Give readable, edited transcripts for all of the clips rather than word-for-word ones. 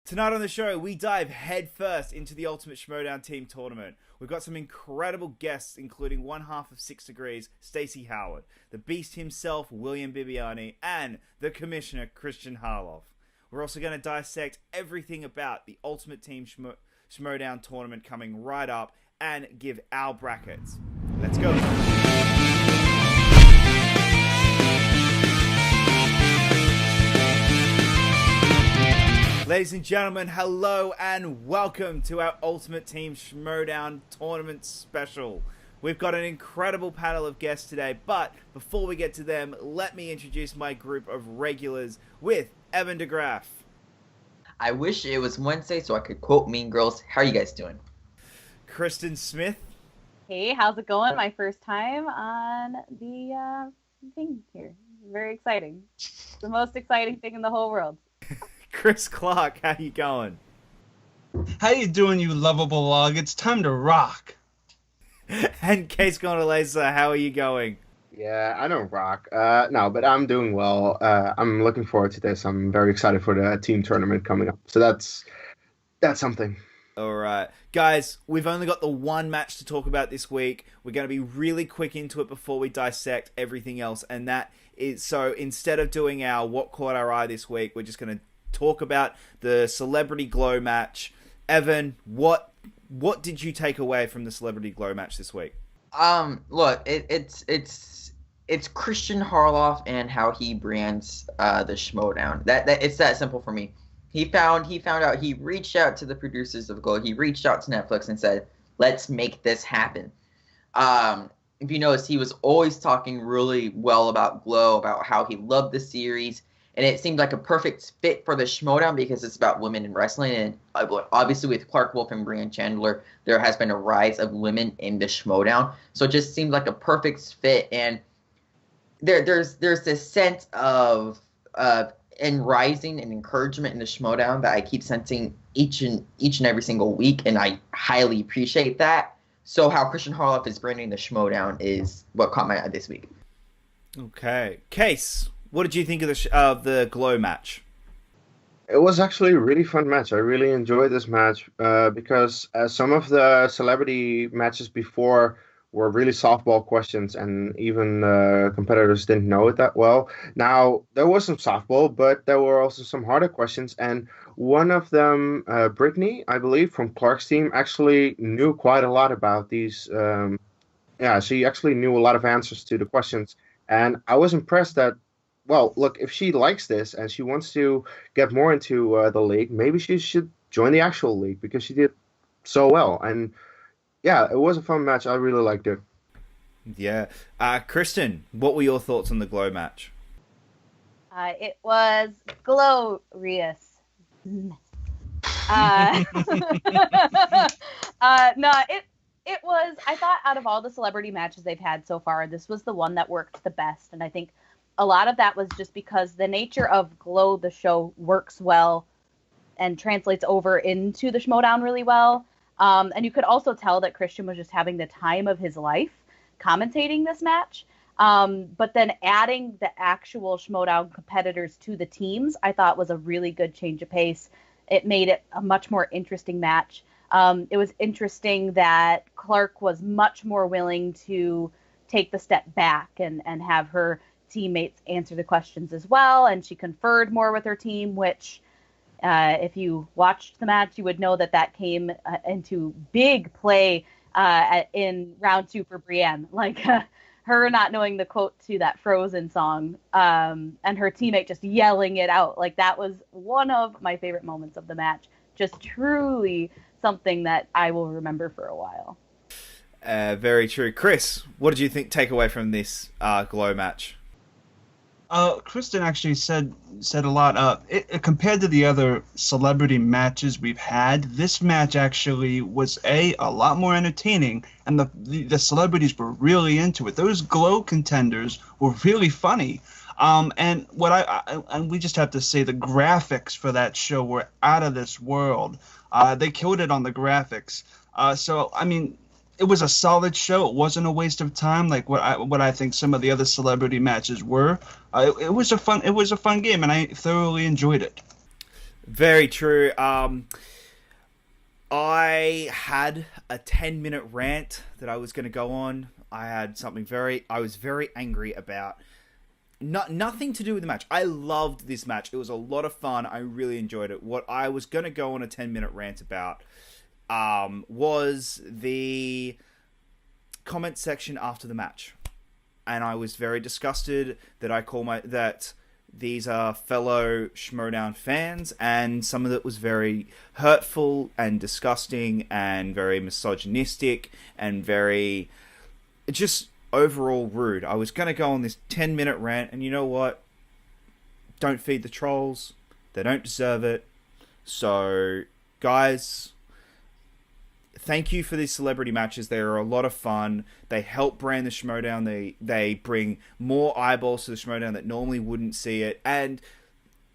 Tonight on the show, we dive headfirst into the Ultimate Schmoedown Team Tournament. We've got some incredible guests, including one half of 6 Degrees, Stacy Howard, the Beast himself, William Bibbiani, and the Commissioner Kristian Harloff. We're also going to dissect everything about the Ultimate Team Schmoedown Tournament coming right up and give our brackets. Let's go. Ladies and gentlemen, hello and welcome to our Ultimate Team Schmoedown Tournament Special. We've got an incredible panel of guests today, but before we get to them, let me introduce my group of regulars with Evan DeGraff. I wish it was Wednesday so I could quote Mean Girls. How are you guys doing? Kristen Smith. Hey, how's it going? My first time on the thing here. Very exciting. It's the most exciting thing in the whole world. Chris Clark, how you going? How you doing, you lovable log? It's time to rock. And Kees, how are you going? Yeah, I don't rock. No, but I'm doing well. I'm looking forward to this. I'm very excited for the team tournament coming up. So that's something. All right. Guys, we've only got the one match to talk about this week. We're going to be really quick into it before we dissect everything else. And that is, so instead of doing our What Caught Our Eye this week, we're just going to talk about the Celebrity Glow match. Evan, what did you take away from the Celebrity Glow match this week? Look, it's Kristian Harloff and how he brands the Schmoedown. That it's that simple for me. He found out. He reached out to the producers of Glow. He reached out to Netflix and said, "Let's make this happen." If you notice, he was always talking really well about Glow, about how he loved the series. And it seemed like a perfect fit for the Schmoedown because it's about women in wrestling. And obviously with Clark Wolf and Brian Chandler, there has been a rise of women in the Schmoedown. So it just seemed like a perfect fit. And there's this sense of rising and encouragement in the Schmoedown that I keep sensing each and every single week. And I highly appreciate that. So how Kristian Harloff is branding the Schmoedown is what caught my eye this week. Okay. Kees, what did you think of the Glow match? It was actually a really fun match. I really enjoyed this match because some of the celebrity matches before were really softball questions, and even competitors didn't know it that well. Now, there was some softball, but there were also some harder questions, and one of them, Brittany, I believe, from Clark's team, actually knew quite a lot about these. She actually knew a lot of answers to the questions, and I was impressed that, well, look, if she likes this and she wants to get more into the league, maybe she should join the actual league because she did so well. And yeah, it was a fun match. I really liked it. Yeah. Kristen, what were your thoughts on the Glow match? It was glorious. It was, I thought out of all the celebrity matches they've had so far, this was the one that worked the best. And I think a lot of that was just because the nature of Glow, the show, works well and translates over into the Schmoedown really well. And you could also tell that Kristian was just having the time of his life commentating this match. But then adding the actual Schmoedown competitors to the teams, I thought was a really good change of pace. It made it a much more interesting match. It was interesting that Clark was much more willing to take the step back and have her teammates answer the questions as well, and she conferred more with her team, which if you watched the match, you would know that came into big play in round 2 for Brienne. Like her not knowing the quote to that Frozen song, and her teammate just yelling it out. Like that was one of my favorite moments of the match. Just truly something that I will remember for a while. Very true. Chris, what did you take away from this Glow match? Kristen actually said a lot. Compared to the other celebrity matches we've had, this match actually was a lot more entertaining, and the celebrities were really into it. Those Glow contenders were really funny. And we just have to say the graphics for that show were out of this world. They killed it on the graphics. So I mean, it was a solid show. It wasn't a waste of time like what I think some of the other celebrity matches were. It was a fun game, and I thoroughly enjoyed it. Very true. I had a 10-minute rant that I was going to go on. I had something I was very angry about. Nothing to do with the match. I loved this match. It was a lot of fun. I really enjoyed it. What I was going to go on a 10-minute rant about was the comment section after the match. And I was very disgusted that these are fellow Schmoedown fans, and some of it was very hurtful and disgusting and very misogynistic and very just overall rude. I was going to go on this 10-minute rant, and you know what? Don't feed the trolls. They don't deserve it. So, guys, thank you for these celebrity matches. They are a lot of fun. They help brand the Schmoedown. They bring more eyeballs to the Schmoedown that normally wouldn't see it, and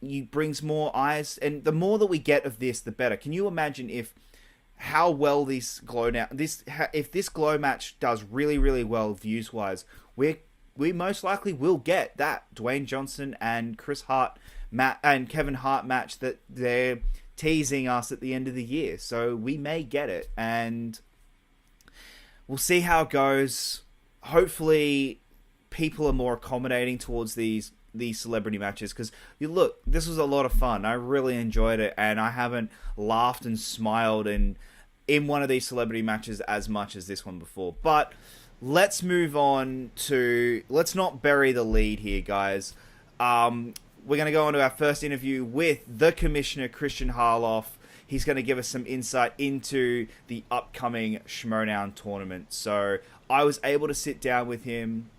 it brings more eyes. And the more that we get of this, the better. Can you imagine how well if this Glow match does really, really well views wise? We most likely will get that Dwayne Johnson and Kevin Hart match that they're teasing us at the end of the year. So we may get it, and we'll see how it goes. Hopefully people are more accommodating towards these celebrity matches, because this was a lot of fun. I really enjoyed it, and I haven't laughed and smiled in one of these celebrity matches as much as this one before. But let's move on let's not bury the lead here, guys. We're going to go on to our first interview with the Commissioner Kristian Harloff. He's going to give us some insight into the upcoming Schmoedown tournament. So I was able to sit down with him.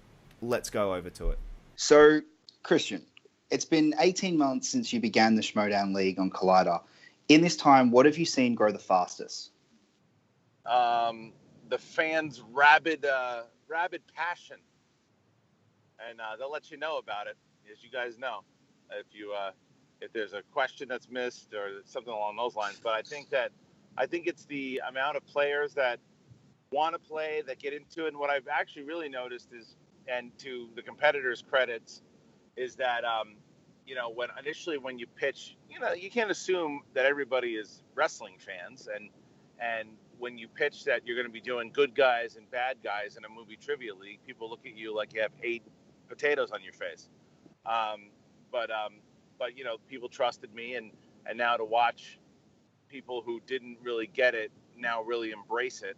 Let's go over to it. So, Kristian, it's been 18 months since you began the Schmoedown League on Collider. In this time, what have you seen grow the fastest? The fans' rabid passion, and they'll let you know about it, as you guys know, if there's a question that's missed or something along those lines. But I think it's the amount of players that want to play, that get into it. And what I've actually really noticed is, and to the competitors' credits, is that when you pitch, you can't assume that everybody is wrestling fans, and when you pitch that you're going to be doing good guys and bad guys in a movie trivia league, people look at you like you have 8 potatoes on your face. But people trusted me, and now to watch people who didn't really get it now really embrace it.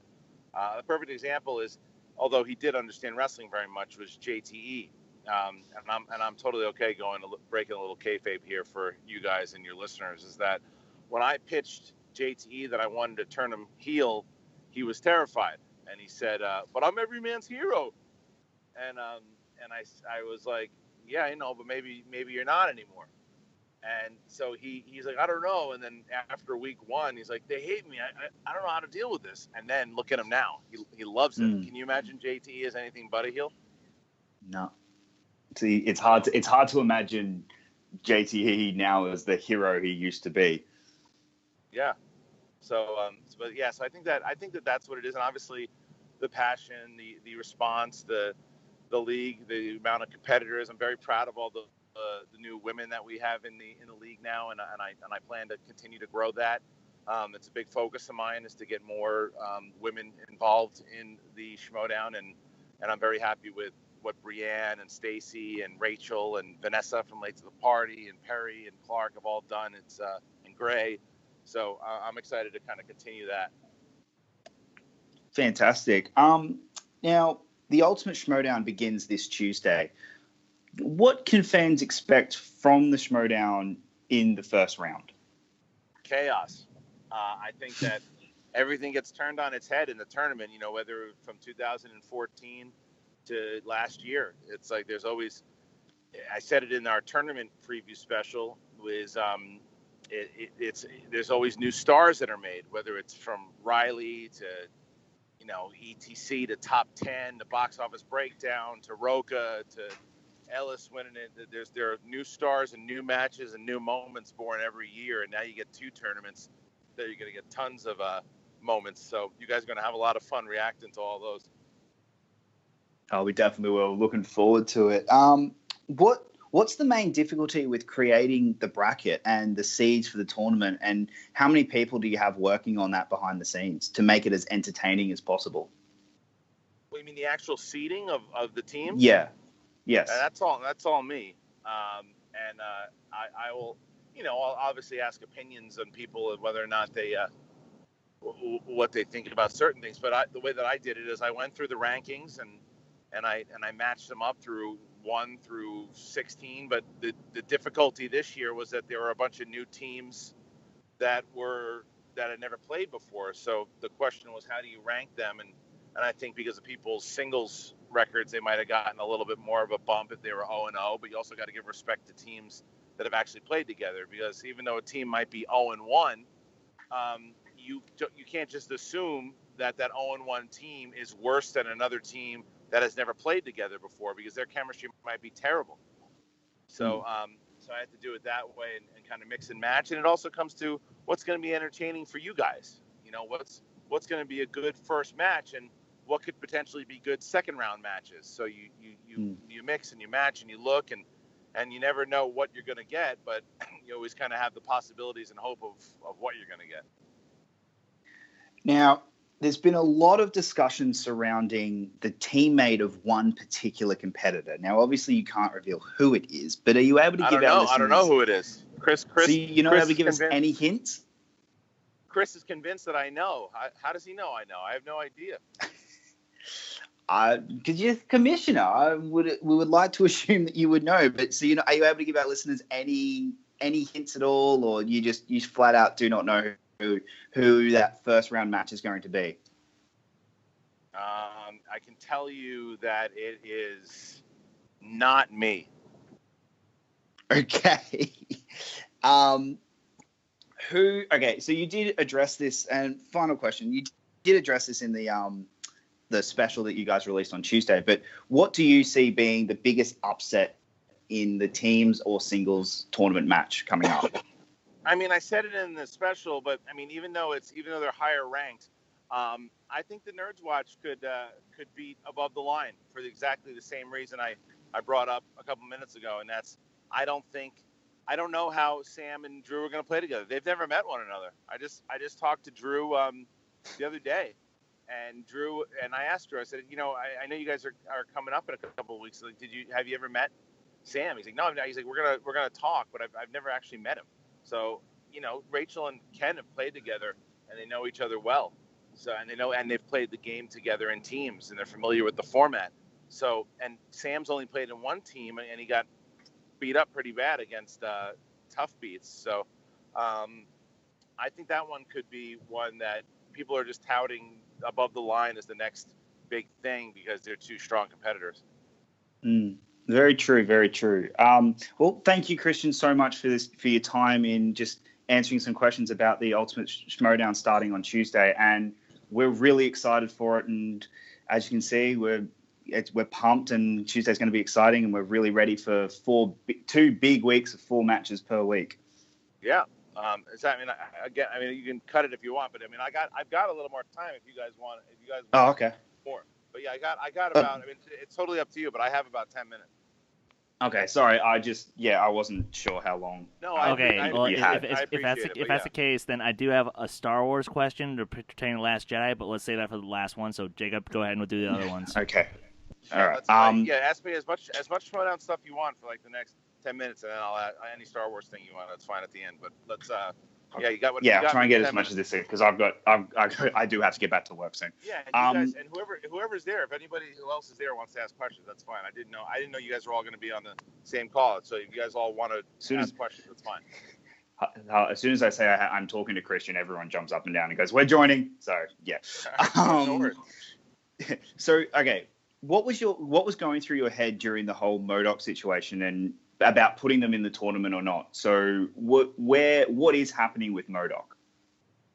A perfect example is, although he did understand wrestling very much, was JTE. And I'm totally okay breaking a little kayfabe here for you guys and your listeners, is that when I pitched JTE that I wanted to turn him heel, he was terrified, and he said, "But I'm every man's hero," and I was like, "Yeah, I know, but maybe you're not anymore." And so he's like, "I don't know." And then after week 1, he's like, "They hate me. I don't know how to deal with this." And then look at him now. He loves it. Can you imagine JTE as anything but a heel? No. See, it's hard to imagine JTE now as the hero he used to be. Yeah. So I think that that's what it is, and obviously the passion, the response, the league, the amount of competitors. I'm very proud of all the new women that we have in the league now, and I plan to continue to grow that. It's a big focus of mine, is to get more women involved in the Schmoedown, and I'm very happy with what Brienne and Stacy and Rachel and Vanessa from Late to the Party and Perry and Clark have all done. And Gray. So I'm excited to kind of continue that. Fantastic. Now, the Ultimate Schmoedown begins this Tuesday. What can fans expect from the Schmoedown in the first round? Chaos. I think that everything gets turned on its head in the tournament, whether from 2014 to last year. It's like there's always, I said it in our tournament preview special, there's always new stars that are made, whether it's from Riley to, ETC to Top 10, to Box Office Breakdown, to Roca, to Ellis winning it. There are new stars and new matches and new moments born every year, and now you get 2 tournaments that you're going to get tons of moments. So you guys are going to have a lot of fun reacting to all those. Oh, we definitely will. Looking forward to it. What's the main difficulty with creating the bracket and the seeds for the tournament? And how many people do you have working on that behind the scenes to make it as entertaining as possible? What, you mean the actual seeding of the teams? Yeah. Yes. That's all me. I will, I'll obviously ask opinions on people and whether or not they, what they think about certain things. But the way that I did it is I went through the rankings and I matched them up through 1 through 16. But the difficulty this year was that there were a bunch of new teams that had never played before. So the question was, how do you rank them? And I think because of people's singles records, they might have gotten a little bit more of a bump if they were 0-0. But you also got to give respect to teams that have actually played together, because even though a team might be 0-1, you can't just assume that 0-1 team is worse than another team that has never played together before, because their chemistry might be terrible. So so I had to do it that way and kind of mix and match. And it also comes to what's going to be entertaining for you guys. What's going to be a good first match, and what could potentially be good second round matches. So you mix and you match and you look, and you never know what you're going to get, but you always kind of have the possibilities and hope of what you're going to get. Now, there's been a lot of discussion surrounding the teammate of one particular competitor. Now, obviously, you can't reveal who it is, but are you able to give our listeners... I don't know who it is. Chris. So you're not able to give us any hints? Chris is convinced that I know. How does he know I know? I have no idea. Because you're the commissioner, we would like to assume that you would know. But so are you able to give our listeners any hints at all, or you flat out do not know who that first round match is going to be? I can tell you that it is not me. Okay. Okay, so you did address this, and final question, you did address this in the special that you guys released on Tuesday, but what do you see being the biggest upset in the teams or singles tournament match coming up? I mean, I said it in the special, but I mean, even though they're higher ranked, I think the Nerds Watch could beat Above the Line for exactly the same reason I brought up a couple minutes ago, and that's I don't know how Sam and Drew are going to play together. They've never met one another. I just talked to Drew the other day, and Drew and I asked Drew. I said, I know you guys are coming up in a couple of weeks. Like, have you ever met Sam? He's like, no. He's like, we're gonna talk, but I've never actually met him. So Rachel and Ken have played together, and they know each other well. So and they've played the game together in teams, and they're familiar with the format. So and Sam's only played in one team, and he got beat up pretty bad against Tough Beats. So I think that one could be one that people are just touting Above the Line as the next big thing because they're two strong competitors. Very true, very true. Well, thank you, Kristian, so much for your time in just answering some questions about the Ultimate Schmoedown starting on Tuesday, and we're really excited for it. And as you can see, we're pumped, and Tuesday's going to be exciting, and we're really ready for 2 big weeks of 4 matches per week. Yeah. You can cut it if you want, but I've got a little more time if you guys want. Okay. More. But yeah, I got about. It's totally up to you, but I have about 10 minutes. Okay, sorry. I wasn't sure how long. No. If that's the case, then I do have a Star Wars question to pertain to Last Jedi, but let's say that for the last one. So Jacob, go ahead and we'll do the other ones. Okay. All right. Ask me as much Schmoedown stuff you want for like the next 10 minutes, and then I'll add any Star Wars thing you want. That's fine at the end. But let's. You got what? Yeah, try and get as much as this is because I do have to get back to work soon. Yeah, and you guys, and whoever's there, if anybody who else is there wants to ask questions, that's fine. I didn't know you guys were all going to be on the same call. So if you guys all want to ask questions, that's fine. As soon as I say I'm talking to Kristian, everyone jumps up and down and goes, "We're joining." So yeah. No worries. So okay, what was going through your head during the whole MODOK situation and about putting them in the tournament or not? So what is happening with MODOK?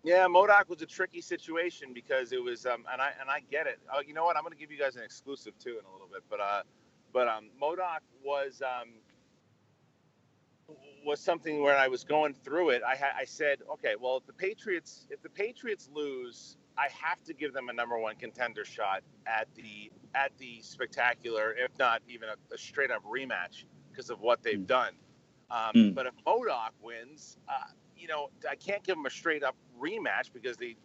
Yeah, MODOK was a tricky situation because it was and I get it. You know what? I'm going to give you guys an exclusive too in a little bit. But MODOK was something where I was going through it. I said, okay, well if the Patriots lose, I have to give them a number 1 contender shot at the spectacular, if not even a straight up rematch. because of what they've done. But if MODOK wins, I can't give them a straight up rematch because they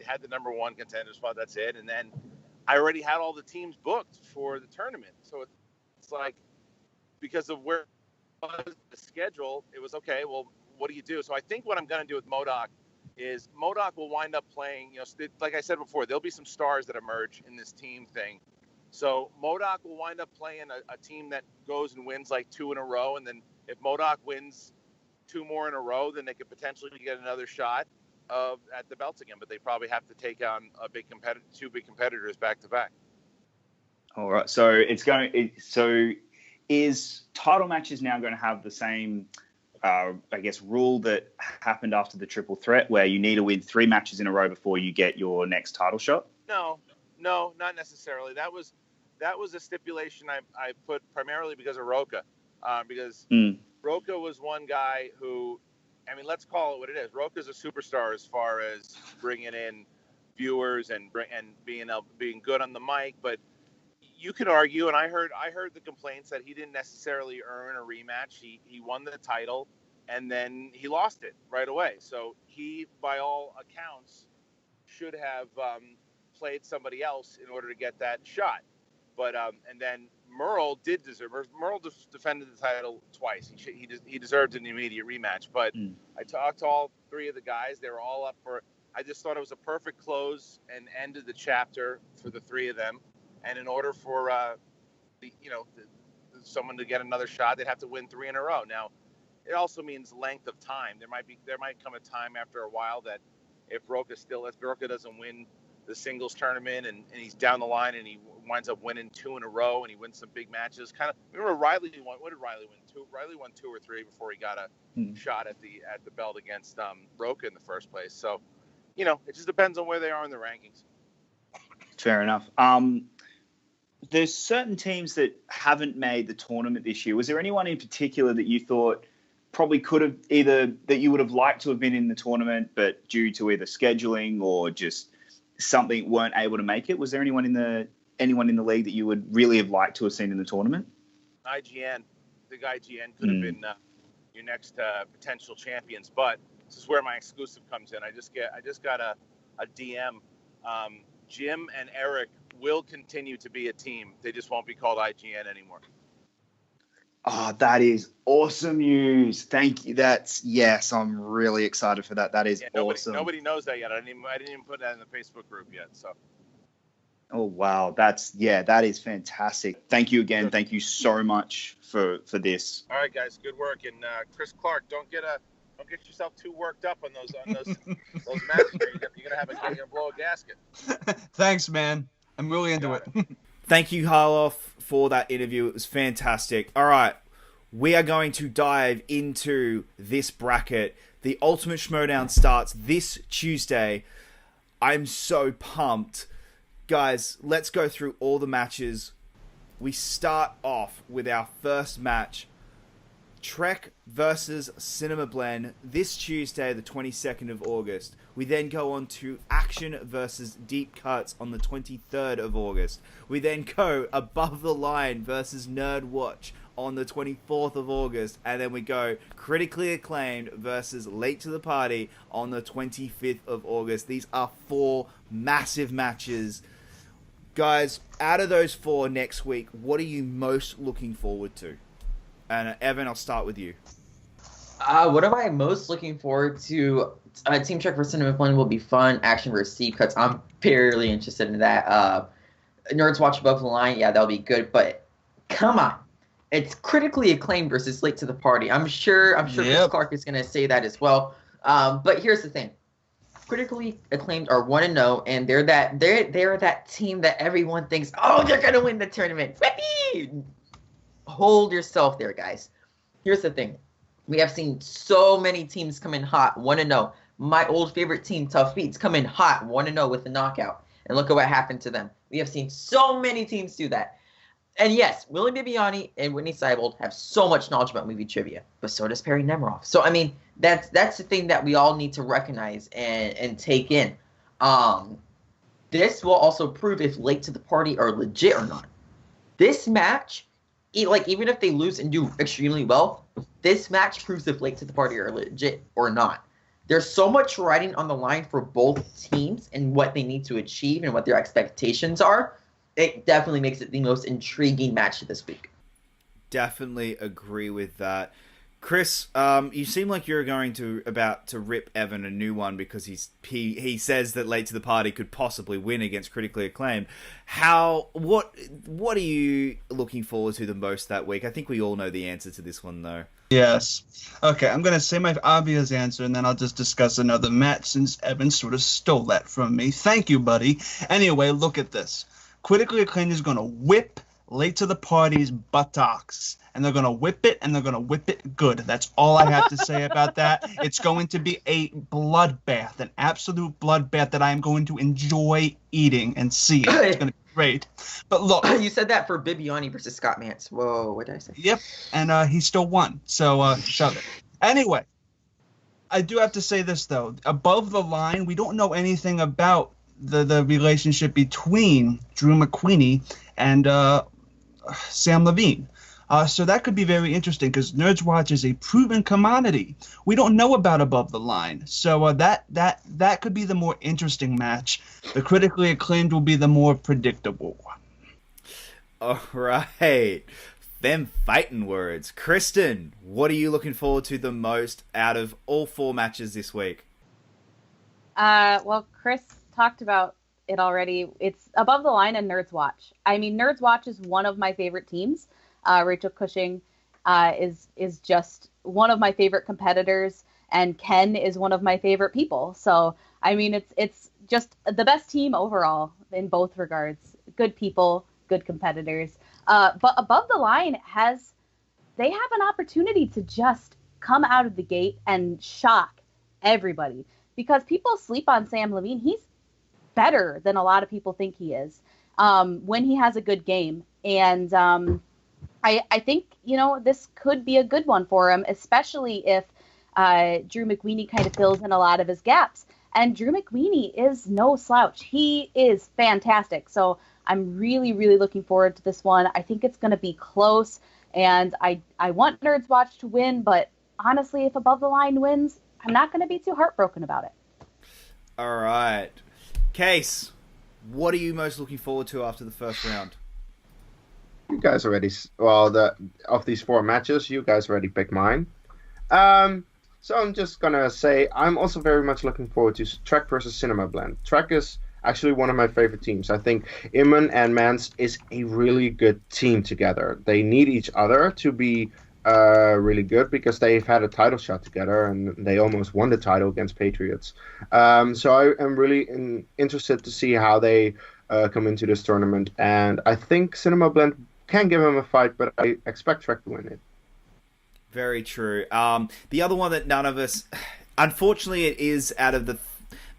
had the number one contender spot. That's it. And then I already had all the teams booked for the tournament. So it's like, because of where the schedule, it was okay. Well, what do you do? So I think what I'm going to do with MODOK is MODOK will wind up playing, like I said before, there'll be some stars that emerge in this team thing. So MODOK will wind up playing a team that goes and wins like 2 in a row. And then if MODOK wins 2 more in a row, then they could potentially get another shot at the belts again. But they probably have to take on 2 big competitors back to back. All right. So is title matches now going to have the same, rule that happened after the triple threat, where you need to win 3 matches in a row before you get your next title shot? No, not necessarily. That was a stipulation I put primarily because of Roca, because Roca was one guy who, let's call it what it is. Roca's a superstar as far as bringing in viewers and being good on the mic, but you could argue, and I heard the complaints that he didn't necessarily earn a rematch. He won the title, and then he lost it right away. So he, by all accounts, should have played somebody else in order to get that shot. But and then Merle did deserve. Merle defended the title twice. He deserved an immediate rematch. But I talked to all 3 of the guys. They were all up for it. I just thought it was a perfect close and end of the chapter for the 3 of them. And in order for someone to get another shot, they'd have to win 3 in a row. Now, it also means length of time. There might come a time after a while that if Roca doesn't win the singles tournament and he's down the line and he winds up winning 2 in a row and he wins some big matches. Remember Riley won? What did Riley win? 2. Riley won 2 or 3 before he got a shot at the belt against Roca in the first place. So, it just depends on where they are in the rankings. Fair enough. There's certain teams that haven't made the tournament this year. Was there anyone in particular that you thought probably could have that you would have liked to have been in the tournament, but due to either scheduling or just something weren't able to make it? Was there anyone in the league that you would really have liked to have seen in the tournament? IGN. I think IGN could have been your next potential champions, but this is where my exclusive comes in. I just got a DM. Jim and Eric will continue to be a team. They just won't be called IGN anymore. Oh, that is awesome news. Thank you. I'm really excited for that. That is awesome. Nobody knows that yet. I didn't even put that in the Facebook group yet. So. Oh, wow. That is fantastic. Thank you again. Thank you so much for this. All right, guys. Good work. And Chris Clark, don't get yourself too worked up on those matches. You're gonna blow a gasket. Thanks, man. I'm really into it. Thank you, Harloff, for that interview. It was fantastic. All right, we are going to dive into this bracket. The Ultimate Schmoedown starts this Tuesday. I'm so pumped. Guys, let's go through all the matches. We start off with our first match. Trek versus Cinema Blend this Tuesday, the 22nd of August. We then go on to Action versus Deep Cuts on the 23rd of August. We then go Above the Line versus Nerd Watch on the 24th of August. And then we go Critically Acclaimed versus Late to the Party on the 25th of August. These are 4 massive matches. Guys, out of those 4 next week, what are you most looking forward to? And Evan, I'll start with you. What am I most looking forward to? Team Trek vs. Cinema Blend will be fun. Action vs. Deep Cuts, I'm fairly interested in that. Nerds Watch Above the Line, yeah, that'll be good. But come on, it's Critically Acclaimed versus Late to the Party. I'm sure Chris Clark is going to say that as well. But here's the thing: Critically Acclaimed are 1-0, and they're that team that everyone thinks, oh, they're going to win the tournament. Whippy! Hold yourself there, guys. Here's the thing. We have seen so many teams come in hot, 1-0. My old favorite team, Tough Beats, come in hot, 1-0 with a knockout. And look at what happened to them. We have seen so many teams do that. And yes, William Bibbiani and Whitney Seibold have so much knowledge about movie trivia, but so does Perry Nemiroff. So, that's the thing that we all need to recognize and take in. This will also prove if Late to the Party are legit or not. This match even if they lose and do extremely well, this match proves if late to the party are legit or not. There's so much riding on the line for both teams and what they need to achieve and what their expectations are. It definitely makes it the most intriguing match this week. Definitely agree with that. Chris, you seem like you're about to rip Evan a new one because he says that Late to the Party could possibly win against Critically Acclaimed. What are you looking forward to the most that week? I think we all know the answer to this one though. Yes. Okay, I'm going to say my obvious answer, and then I'll just discuss another match since Evan sort of stole that from me. Thank you, buddy. Anyway, look at this. Critically Acclaimed is going to whip Late to the Party's buttocks. And they're going to whip it, and they're going to whip it good. That's all I have to say about that. It's going to be a bloodbath, an absolute bloodbath that I am going to enjoy eating and seeing. It's going to be great. But look. You said that for Bibbiani versus Scott Mance. Whoa, what did I say? Yep, and he still won. So, shove it. Anyway, I do have to say this, though. Above the line, we don't know anything about the relationship between Drew McQueenie and Sam Levine. So that could be very interesting because Nerds Watch is a proven commodity. We don't know about Above the Line. So that could be the more interesting match. The Critically Acclaimed will be the more predictable one. All right. Them fighting words. Kristen, what are you looking forward to the most out of all 4 matches this week? Well, Chris talked about it already. It's Above the Line and Nerds Watch. I mean, Nerds Watch is one of my favorite teams. Rachel Cushing is just one of my favorite competitors, and Ken is one of my favorite people. So, I mean, it's just the best team overall in both regards. Good people, good competitors. But Above the Line they have an opportunity to just come out of the gate and shock everybody because people sleep on Sam Levine. He's better than a lot of people think he is when he has a good game. And I think, this could be a good one for him, especially if Drew McQueenie kind of fills in a lot of his gaps. And Drew McQueenie is no slouch. He is fantastic. So I'm really, really looking forward to this one. I think it's going to be close, and I want Nerds Watch to win, but honestly, if Above the Line wins, I'm not going to be too heartbroken about it. All right. Kees, what are you most looking forward to after the first round? You guys already, of these 4 matches, you guys already picked mine. So I'm just gonna say I'm also very much looking forward to Trek versus Cinema Blend. Trek is actually one of my favorite teams. I think Iman and Mance is a really good team together. They need each other to be really good because they've had a title shot together and they almost won the title against Patriots. So I am really interested to see how they come into this tournament, and I think Cinema Blend can give him a fight, but I expect Trek to win it. Very true. The other one that none of us, unfortunately, it is out of the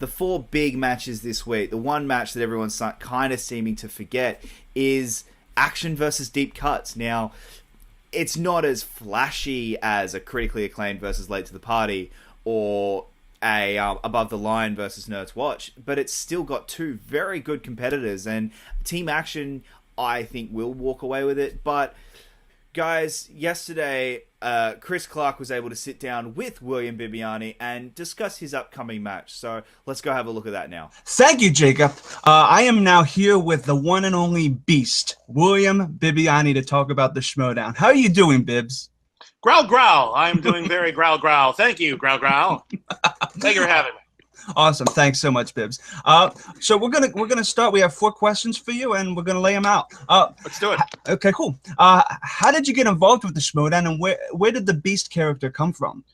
4 big matches this week. The one match that everyone's kind of seeming to forget is Action versus Deep Cuts. Now, it's not as flashy as a Critically Acclaimed versus Late to the Party or a Above the Line versus Nerds Watch, but it's still got 2 very good competitors, and Team Action, I think, will walk away with it. But guys, yesterday Chris Clark was able to sit down with William Bibbiani and discuss his upcoming match. So let's go have a look at that now. Thank you, Jacob. I am now here with the one and only beast, William Bibbiani, to talk about the Schmoedown. How are you doing, Bibbs? Growl, growl. I'm doing very growl, growl. Thank you, growl, growl. Thank you for having me. Awesome. Thanks so much, Bibbs. So we're gonna start. We have 4 questions for you, and we're gonna lay them out. Let's do it. Okay, cool. How did you get involved with the Schmoedown, and where did the Beast character come from?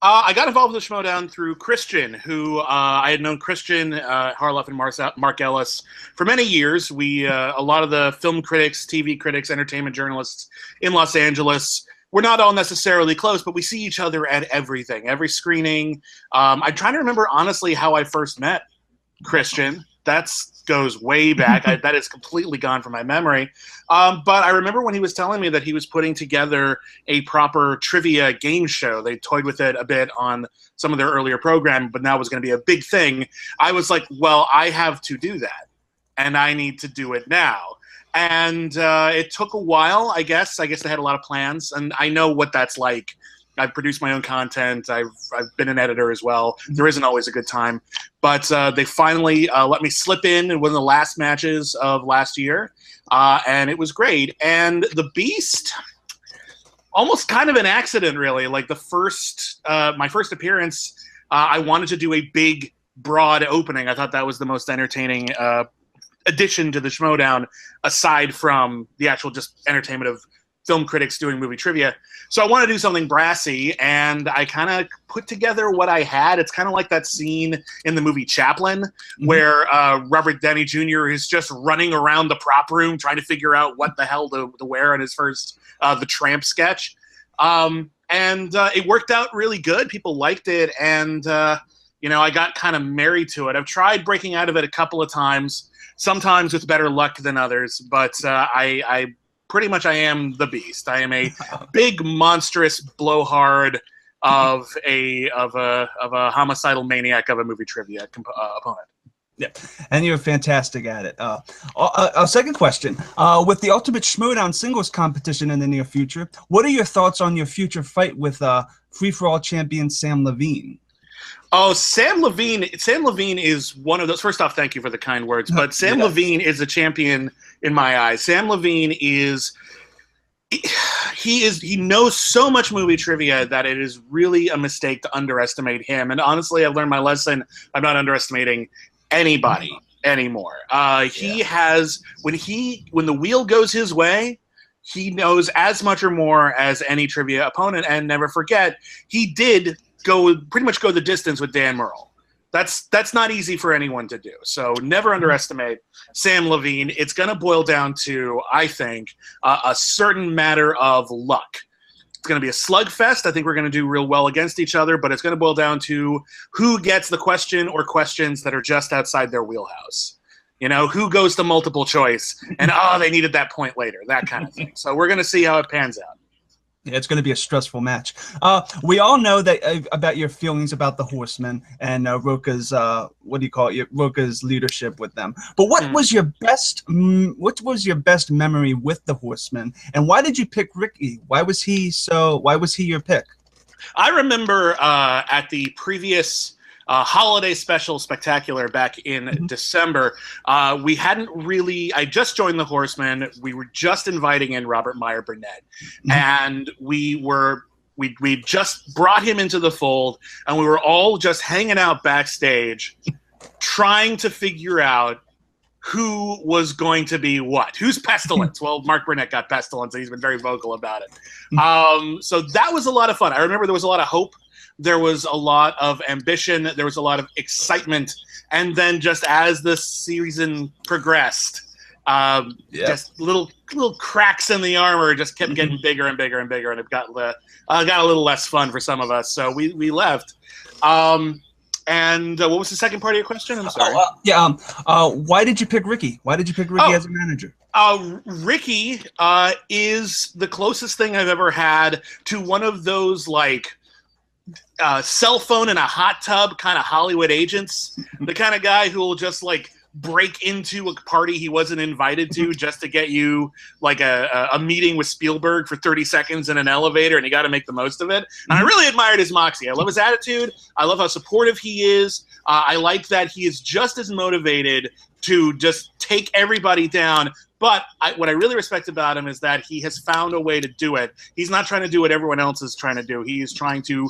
I got involved with the Schmoedown through Christian, who I had known Christian Harloff and Mark Ellis for many years. We a lot of the film critics, TV critics, entertainment journalists in Los Angeles. We're not all necessarily close, but we see each other at everything, every screening. I'm trying to remember, honestly, how I first met Christian. That goes way back. That is completely gone from my memory. But I remember when he was telling me that he was putting together a proper trivia game show. They toyed with it a bit on some of their earlier programming, but now it was going to be a big thing. I was like, well, I have to do that, and I need to do it now. And it took a while, I guess. I guess they had a lot of plans, and I know what that's like. I've produced my own content. I've been an editor as well. There isn't always a good time. But they finally let me slip in one of the last matches of last year, and it was great. And the Beast, almost kind of an accident, really. Like my first appearance, I wanted to do a big, broad opening. I thought that was the most entertaining addition to the Schmoedown, aside from the actual just entertainment of film critics doing movie trivia. So I want to do something brassy, and I kind of put together what I had. It's kind of like that scene in the movie Chaplin where Robert Downey Jr. is just running around the prop room trying to figure out what the hell to wear in his first The Tramp sketch. And it worked out really good. People liked it, and I got kind of married to it. I've tried breaking out of it a couple of times, sometimes with better luck than others, but I pretty much I am the Beast. I am a big, monstrous blowhard of a homicidal maniac of a movie trivia opponent. Yeah, and you're fantastic at it. Our second question: with the Ultimate Schmoedown singles competition in the near future, what are your thoughts on your future fight with free-for-all champion Sam Levine? Oh, Sam Levine is one of those. First off, thank you for the kind words. But Sam Levine is a champion in my eyes. Sam Levine he knows so much movie trivia that it is really a mistake to underestimate him. And honestly, I've learned my lesson. I'm not underestimating anybody anymore. He has when the wheel goes his way, he knows as much or more as any trivia opponent. And never forget, he did pretty much go the distance with Dan Murrell. That's not easy for anyone to do. So never underestimate Sam Levine. It's going to boil down to, I think, a certain matter of luck. It's going to be a slugfest. I think we're going to do real well against each other, but it's going to boil down to who gets the question or questions that are just outside their wheelhouse. Who goes to multiple choice and, they needed that point later, that kind of thing. So we're going to see how it pans out. Yeah, it's going to be a stressful match. We all know that about your feelings about the Horsemen and Roka's Roka's leadership with them. But what was your best memory with the Horsemen, and why did you pick Ricky? Why was he your pick? I remember at the previous holiday special spectacular back in December, we hadn't really, I just joined the Horsemen. We were just inviting in Robert Meyer Burnett, and we just brought him into the fold, and we were all just hanging out backstage trying to figure out who was going to be what. Who's Pestilence? Well, Mark Burnett got Pestilence, and he's been very vocal about it. So that was a lot of fun. I remember there was a lot of hope. There was a lot of ambition. There was a lot of excitement. And then just as the season progressed, just little cracks in the armor just kept getting bigger and bigger and bigger. And it got a little less fun for some of us. So we left. And what was the second part of your question? I'm sorry. Why did you pick Ricky? Why did you pick Ricky as a manager? Ricky is the closest thing I've ever had to one of those, like, cell phone in a hot tub kind of Hollywood agents. The kind of guy who will just, like, break into a party he wasn't invited to just to get you, like, a meeting with Spielberg for 30 seconds in an elevator, and you got to make the most of it. And I really admired his moxie. I love his attitude. I love how supportive he is. I like that he is just as motivated to just take everybody down. But what I really respect about him is that he has found a way to do it. He's not trying to do what everyone else is trying to do. He is trying to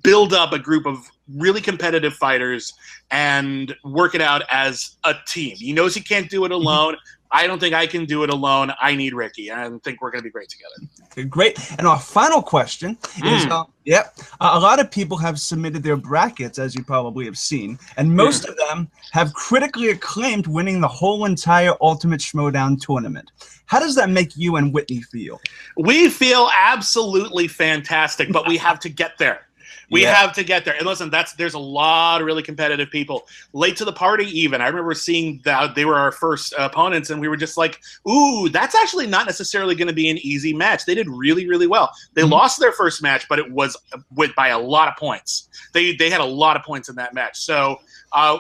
build up a group of really competitive fighters and work it out as a team. He knows he can't do it alone. I don't think I can do it alone. I need Ricky. I think we're going to be great together. Great. And our final question is, a lot of people have submitted their brackets, as you probably have seen, and most of them have critically acclaimed winning the whole entire Ultimate Schmoedown tournament. How does that make you and Whitney feel? We feel absolutely fantastic, but we have to get there. We have to get there. And listen, there's a lot of really competitive people. Late to the party even. I remember seeing that they were our first opponents, and we were just like, ooh, that's actually not necessarily going to be an easy match. They did really, really well. They lost their first match, but it was by a lot of points. They had a lot of points in that match. So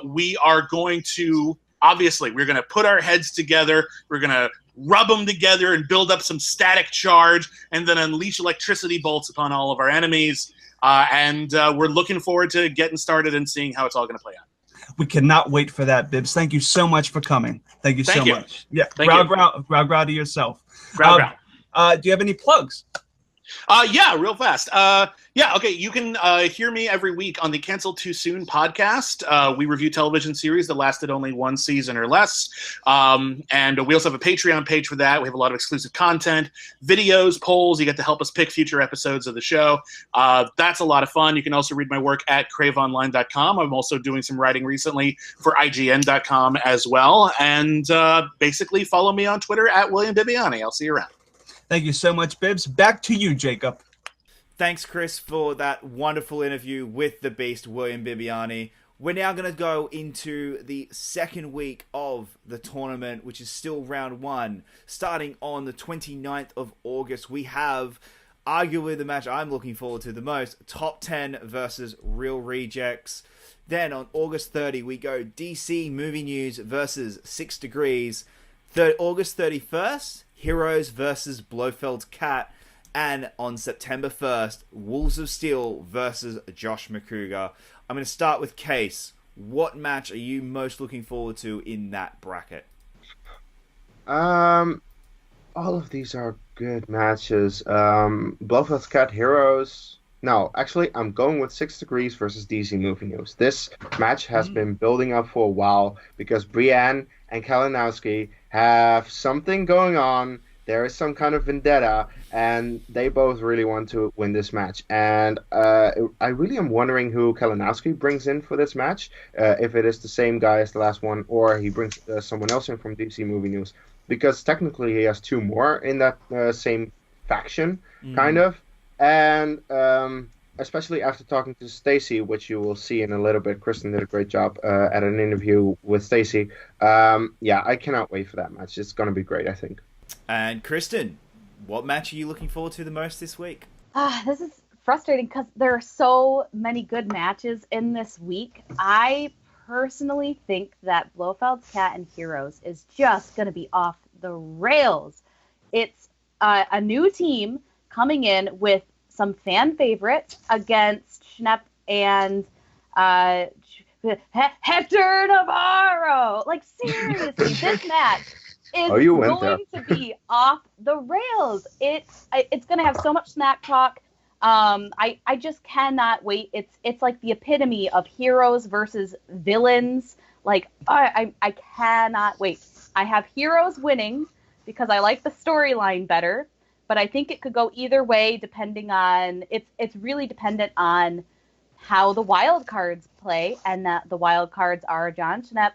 we are going to obviously, we're going to put our heads together. We're going to rub them together and build up some static charge and then unleash electricity bolts upon all of our enemies. And we're looking forward to getting started and seeing how it's all going to play out. We cannot wait for that, Bibbs. Thank you so much for coming. Thank you so much. Yeah, growl to yourself. Growl. Do you have any plugs? Yeah, real fast. Okay, you can hear me every week on the Cancel Too Soon podcast. We review television series that lasted only one season or less. And we also have a Patreon page for that. We have a lot of exclusive content, videos, polls. You get to help us pick future episodes of the show. That's a lot of fun. You can also read my work at craveonline.com. I'm also doing some writing recently for IGN.com as well. And basically follow me on Twitter at William Bibbiani. I'll see you around. Thank you so much, Bibbs. Back to you, Jacob. Thanks, Chris, for that wonderful interview with the Beast, William Bibbiani. We're now going to go into the second week of the tournament, which is still round one. Starting on the 29th of August, we have arguably the match I'm looking forward to the most, Top 10 versus Real Rejects. Then on August 30, we go DC Movie News versus 6 Degrees. August 31st, Heroes versus Blofeld's Cat. And on September 1st, Wolves of Steel versus Josh McCougar. I'm going to start with Kees. What match are you most looking forward to in that bracket? All of these are good matches. Blofeld's Cat, Heroes. No, actually, I'm going with 6 Degrees versus DC Movie News. This match has been building up for a while because Brienne and Kalinowski have something going on. There is some kind of vendetta, and they both really want to win this match. And I really am wondering who Kalinowski brings in for this match, if it is the same guy as the last one, or he brings someone else in from DC Movie News. Because technically he has two more in that same faction, kind of. And especially after talking to Stacy, which you will see in a little bit, Kristen did a great job at an interview with Stacy. I cannot wait for that match. It's going to be great, I think. And Kristen, what match are you looking forward to the most this week? This is frustrating because there are so many good matches in this week. I personally think that Blofeld's Cat and Heroes is just going to be off the rails. It's a new team coming in with some fan favorites against Schnepp and Hector Navarro. Like, seriously, this match is going to be off the rails. It's going to have so much smack talk. I just cannot wait. It's like the epitome of heroes versus villains. Like, I cannot wait. I have Heroes winning because I like the storyline better, but I think it could go either way depending on it's really dependent on how the wild cards play, and that the wild cards are John Schnepp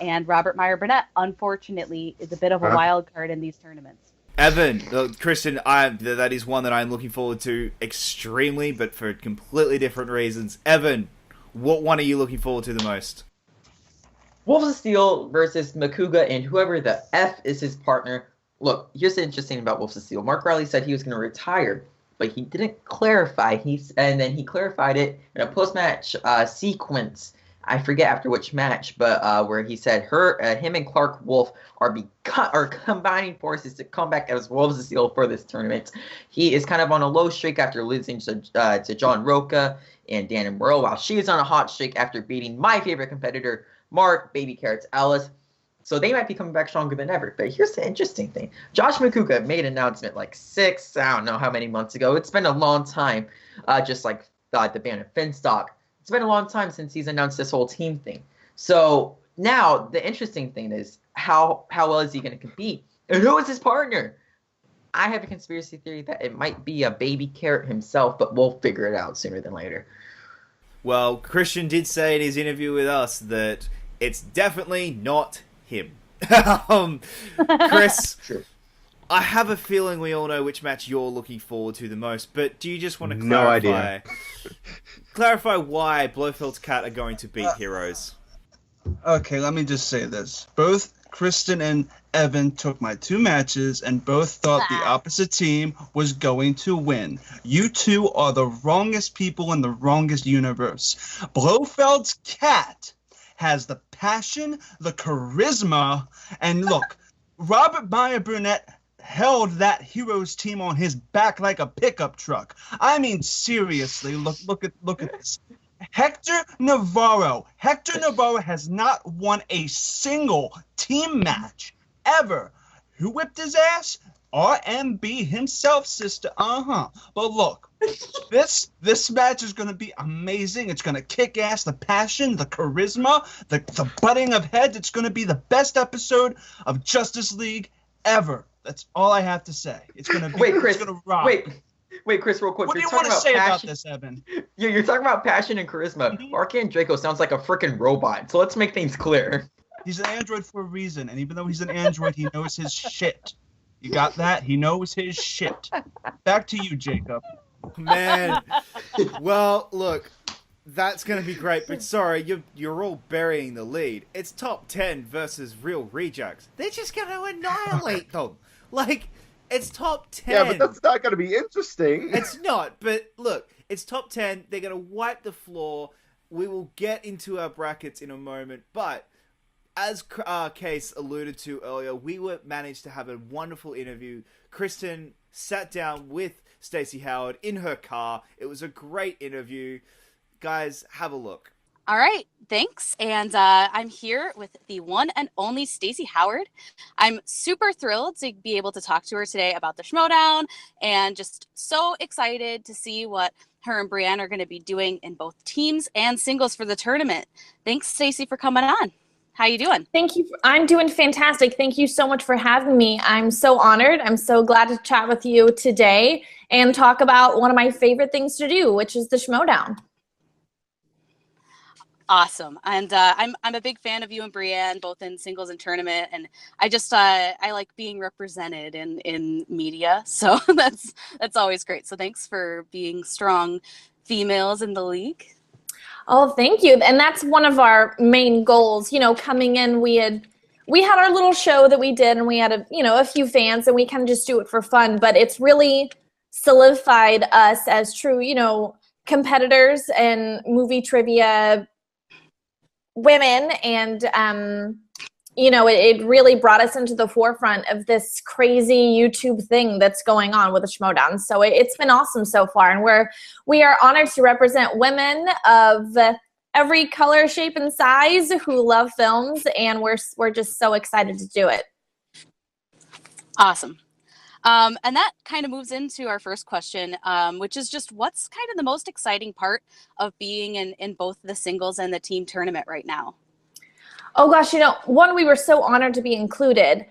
and Robert Meyer Burnett, unfortunately, is a bit of a wild card in these tournaments. Evan, Kristen, that is one that I'm looking forward to extremely, but for completely different reasons. Evan, what one are you looking forward to the most? Wolves of Steel versus McCougar and whoever the F is his partner. Look, here's the interesting thing about Wolves of Steel. Mark Riley said he was going to retire, but he didn't clarify. And then he clarified it in a post-match sequence. I forget after which match, but where he said him and Clark Wolf are combining forces to come back as Wolves of Steel for this tournament. He is kind of on a low streak after losing to John Roca and Dan Morrow, while she is on a hot streak after beating my favorite competitor, Mark Baby Carrots Ellis. So they might be coming back stronger than ever. But here's the interesting thing. Josh McCougar made an announcement like I don't know how many months ago. It's been a long time, just like the band of Finstock. It's been a long time since he's announced this whole team thing. So now the interesting thing is how well is he going to compete? And who is his partner? I have a conspiracy theory that it might be a Baby Carrot himself, but we'll figure it out sooner than later. Well, Christian did say in his interview with us that it's definitely not him. Chris, True. I have a feeling we all know which match you're looking forward to the most, but do you just want to clarify? No idea. Clarify why Blofeld's Cat are going to beat Heroes. Okay, let me just say this. Both Kristen and Evan took my two matches and both thought the opposite team was going to win. You two are the wrongest people in the wrongest universe. Blofeld's Cat has the passion, the charisma, and look, Robert Meyer Burnett held that heroes team on his back like a pickup truck. I mean, seriously, look at this. Hector Navarro has not won a single team match ever. Who whipped his ass? RMB himself, sister. But look, this match is going to be amazing. It's going to kick ass. The passion, the charisma, the butting of heads. It's going to be the best episode of Justice League ever. That's all I have to say. It's going to be. Wait, Chris. It's going to rock. Wait, Chris, real quick. What do you want to say about this, Evan? You're talking about passion and charisma. Arcane Draco sounds like a freaking robot. So let's make things clear. He's an android for a reason, and even though he's an android, he knows his shit. You got that? He knows his shit. Back to you, Jacob. Man. Well, look, that's going to be great, but sorry, you're all burying the lead. It's top 10 versus real rejects. They're just going to annihilate them. Like, it's top 10. Yeah, but that's not going to be interesting. It's not, but look, it's top 10. They're going to wipe the floor. We will get into our brackets in a moment, but as Kees alluded to earlier, we managed to have a wonderful interview. Kristen sat down with Stacy Howard in her car. It was a great interview. Guys, have a look. All right, thanks. And I'm here with the one and only Stacy Howard. I'm super thrilled to be able to talk to her today about the Schmoedown, and just so excited to see what her and Brienne are going to be doing in both teams and singles for the tournament. Thanks, Stacy, for coming on. How you doing? Thank you. I'm doing fantastic. Thank you so much for having me. I'm so honored. I'm so glad to chat with you today and talk about one of my favorite things to do, which is the Schmoedown. Awesome. And I'm a big fan of you and Brienne, both in singles and tournament. And I just I like being represented in media. So that's always great. So thanks for being strong females in the league. Oh, thank you. And that's one of our main goals. You know, coming in, we had our little show that we did, and we had a few fans, and we kind of just do it for fun. But it's really solidified us as true, competitors and movie trivia women, and it really brought us into the forefront of this crazy YouTube thing that's going on with the Schmoedown. So it's been awesome so far, and we are honored to represent women of every color, shape, and size who love films, and we're just so excited to do it. Awesome. And that kind of moves into our first question, which is just what's kind of the most exciting part of being in both the singles and the team tournament right now? Oh gosh, one, we were so honored to be included.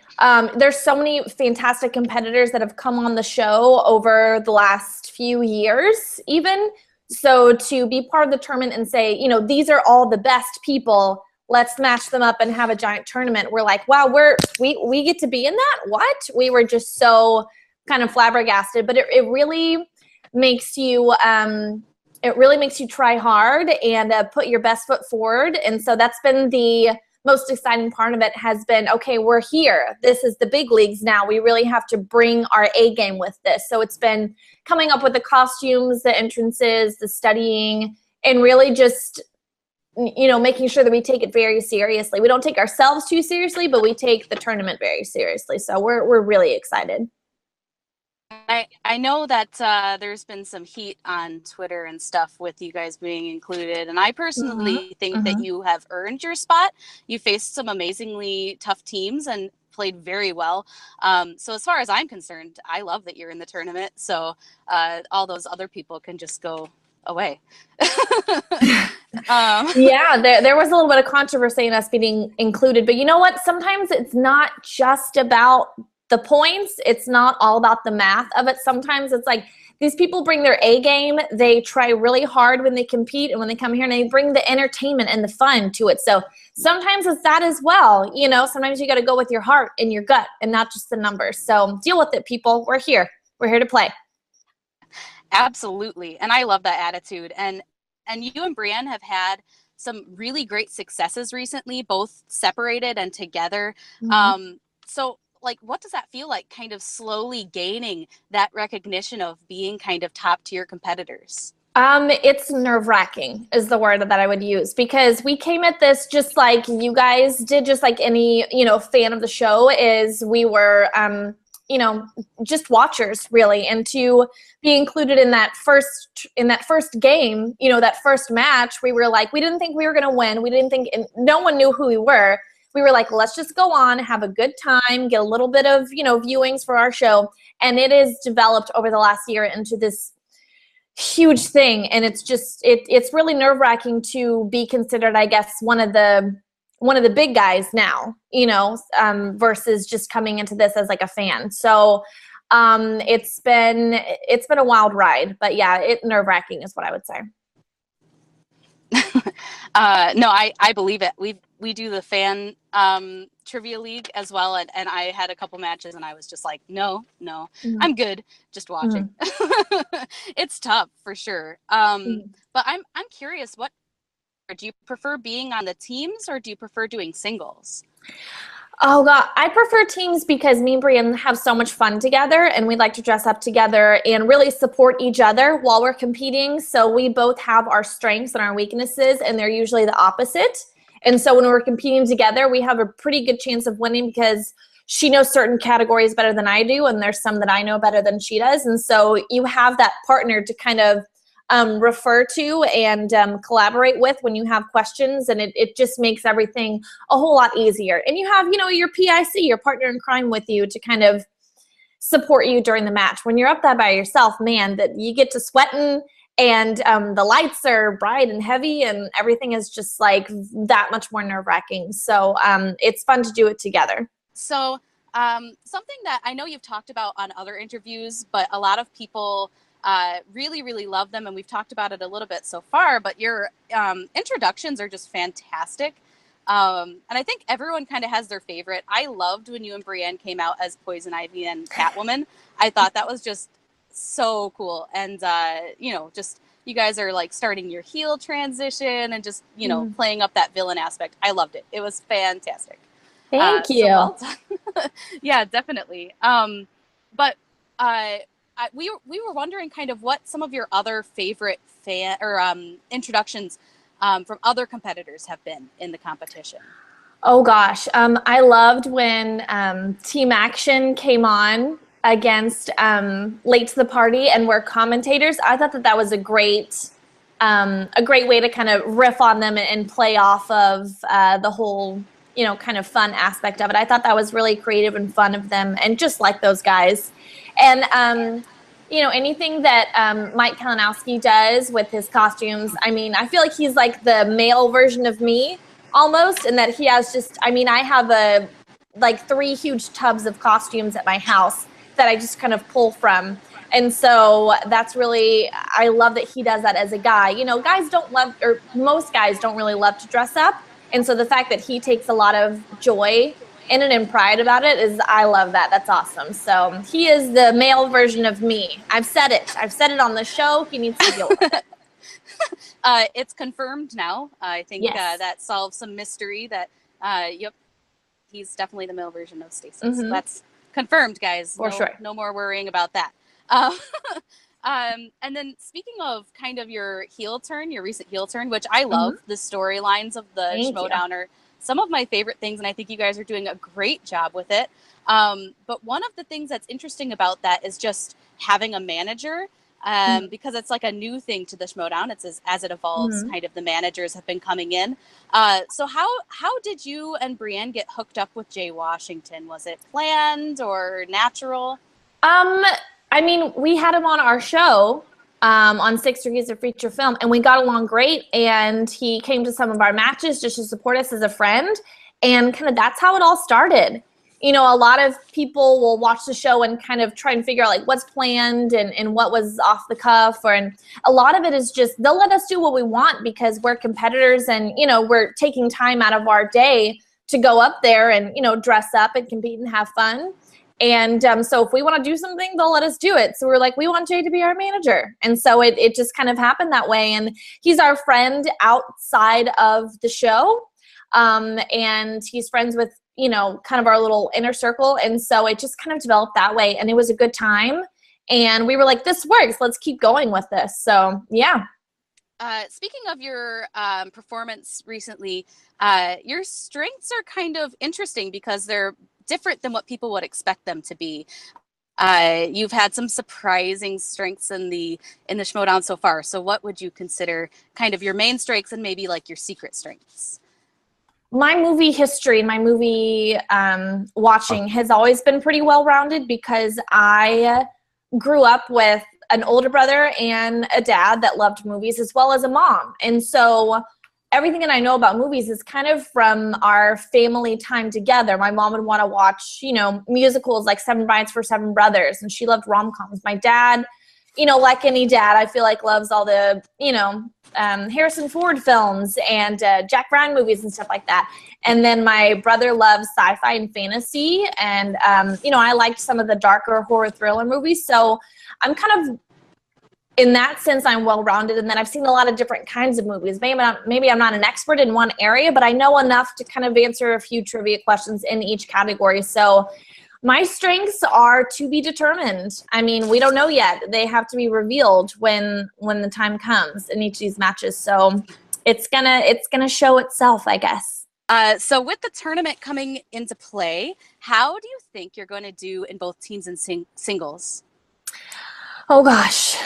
There's so many fantastic competitors that have come on the show over the last few years even. So to be part of the tournament and say, these are all the best people, let's match them up and have a giant tournament. We're like, wow, we get to be in that? What? We were just so kind of flabbergasted, but it really makes you try hard and put your best foot forward. And so that's been the most exciting part of it, has been, okay, we're here. This is the big leagues now. We really have to bring our A game with this. So it's been coming up with the costumes, the entrances, the studying, and really just, making sure that we take it very seriously. We don't take ourselves too seriously, but we take the tournament very seriously. So we're really excited. I know that there's been some heat on Twitter and stuff with you guys being included, and I personally think that you have earned your spot. You faced some amazingly tough teams and played very well. So as far as I'm concerned, I love that you're in the tournament. So all those other people can just go away. Yeah, there was a little bit of controversy in us being included, but you know what? Sometimes it's not just about the points. It's not all about the math of it. Sometimes it's like these people bring their A game. They try really hard when they compete, and when they come here, and they bring the entertainment and the fun to it. So sometimes it's that as well. Sometimes you got to go with your heart and your gut and not just the numbers. So deal with it, people. We're here. We're here to play. Absolutely. And I love that attitude. And you and Brienne have had some really great successes recently, both separated and together. So what does that feel like, kind of slowly gaining that recognition of being kind of top tier competitors? It's nerve-wracking is the word that I would use, because we came at this just like you guys did, just like any, fan of the show is. We were, just watchers really, and to be included in that first game, that first match, we were like, we didn't think we were going to win. We didn't think, and no one knew who we were. We were like, let's just go on, have a good time, get a little bit of, viewings for our show. And it is developed over the last year into this huge thing, and it's just it's really nerve-wracking to be considered, I guess, one of the big guys now, versus just coming into this as like a fan. So it's been a wild ride, but yeah, nerve-wracking is what I would say. No, I believe it. We do the fan trivia league as well, and I had a couple matches and I was just like, no, I'm good just watching. It's tough for sure. But I'm curious, what do you prefer, being on the teams or do you prefer doing singles? Oh God, I prefer teams because me and Brian have so much fun together, and we like to dress up together and really support each other while we're competing. So we both have our strengths and our weaknesses, and they're usually the opposite. And so when we're competing together, we have a pretty good chance of winning because she knows certain categories better than I do, and there's some that I know better than she does. And so you have that partner to kind of refer to and collaborate with when you have questions, and it just makes everything a whole lot easier. And you have, your PIC, your partner in crime, with you to kind of support you during the match. When you're up there by yourself, man, that you get to sweating, and the lights are bright and heavy, and everything is just like that much more nerve-wracking. So it's fun to do it together. So something that I know you've talked about on other interviews, but a lot of people really, really love them, and we've talked about it a little bit so far, but your introductions are just fantastic. And I think everyone kind of has their favorite. I loved when you and Brienne came out as Poison Ivy and Catwoman. I thought that was just so cool. And, just you guys are like starting your heel transition and just, playing up that villain aspect. I loved it. It was fantastic. Thank you. So well done. Yeah, definitely. But we were wondering kind of what some of your other favorite introductions from other competitors have been in the competition. Oh gosh, I loved when Team Action came on against Late to the Party and were commentators. I thought that was a great way to kind of riff on them and play off of the whole, kind of fun aspect of it. I thought that was really creative and fun of them, and just like those guys. And, anything that Mike Kalinowski does with his costumes, I feel like he's like the male version of me almost, and that he has just, I have 3 huge tubs of costumes at my house that I just kind of pull from. And so that's really, I love that he does that as a guy. Guys don't love, or most guys don't really love to dress up. And so the fact that he takes a lot of joy in it and pride about it I love that. That's awesome. So he is the male version of me. I've said it on the show. He needs to deal with it. It's confirmed now. I think yes. That solves some mystery that, he's definitely the male version of Stacy. Mm-hmm. So that's confirmed, guys. For sure. No more worrying about that. And then speaking of kind of your recent heel turn, which I love, the storylines of the Schmoedown are some of my favorite things, and I think you guys are doing a great job with it. But one of the things that's interesting about that is just having a manager, because it's like a new thing to the Schmoedown. It's as it evolves, kind of the managers have been coming in. So how did you and Brienne get hooked up with Jay Washington? Was it planned or natural? We had him on our show on 6 Degrees of Feature Film, and we got along great, and he came to some of our matches just to support us as a friend, and kind of that's how it all started. A lot of people will watch the show and kind of try and figure out what's planned and what was off the cuff, and a lot of it is just they'll let us do what we want because we're competitors, and we're taking time out of our day to go up there and dress up and compete and have fun. And so if we want to do something, they'll let us do it. So we're like, we want Jay to be our manager. And so it just kind of happened that way. And he's our friend outside of the show. And he's friends with, kind of our little inner circle. And so it just kind of developed that way. And it was a good time. And we were like, this works. Let's keep going with this. So, yeah. Speaking of your performance recently, your strengths are kind of interesting because they're different than what people would expect them to be. You've had some surprising strengths in the Schmoedown so far. So what would you consider kind of your main strengths and maybe like your secret strengths? My movie history and my movie watching has always been pretty well-rounded because I grew up with an older brother and a dad that loved movies as well as a mom. And so everything that I know about movies is kind of from our family time together. My mom would want to watch, musicals like Seven Brides for Seven Brothers, and she loved rom-coms. My dad, like any dad, I feel like loves all the, Harrison Ford films and Jack Ryan movies and stuff like that. And then my brother loves sci-fi and fantasy. And, I liked some of the darker horror thriller movies. So I'm kind of, in that sense, I'm well-rounded. And then I've seen a lot of different kinds of movies. Maybe I'm not an expert in one area, but I know enough to kind of answer a few trivia questions in each category. So my strengths are to be determined. I mean, we don't know yet. They have to be revealed when the time comes in each of these matches. So it's gonna show itself, I guess. So with the tournament coming into play, how do you think you're going to do in both teams and singles? Oh gosh.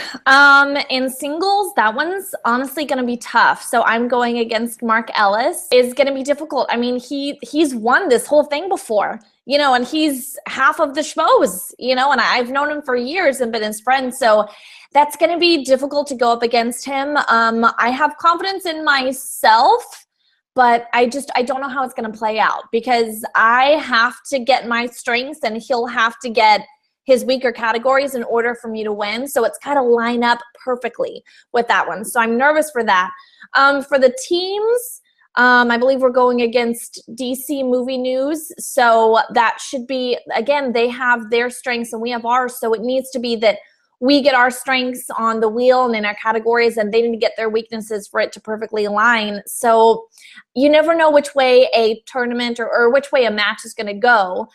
In singles, that one's honestly going to be tough. So I'm going against Mark Ellis. Is going to be difficult. I mean, he's won this whole thing before, and he's half of the schmoes, and I've known him for years and been his friend. So that's going to be difficult to go up against him. I have confidence in myself, but I don't know how it's going to play out because I have to get my strengths and he'll have to get his weaker categories in order for me to win. So it's got to line up perfectly with that one. So I'm nervous for that. For the teams, I believe we're going against DC Movie News. So that should be, again, they have their strengths and we have ours. So it needs to be that we get our strengths on the wheel and in our categories, and they need to get their weaknesses for it to perfectly align. So you never know which way a tournament or which way a match is going to go.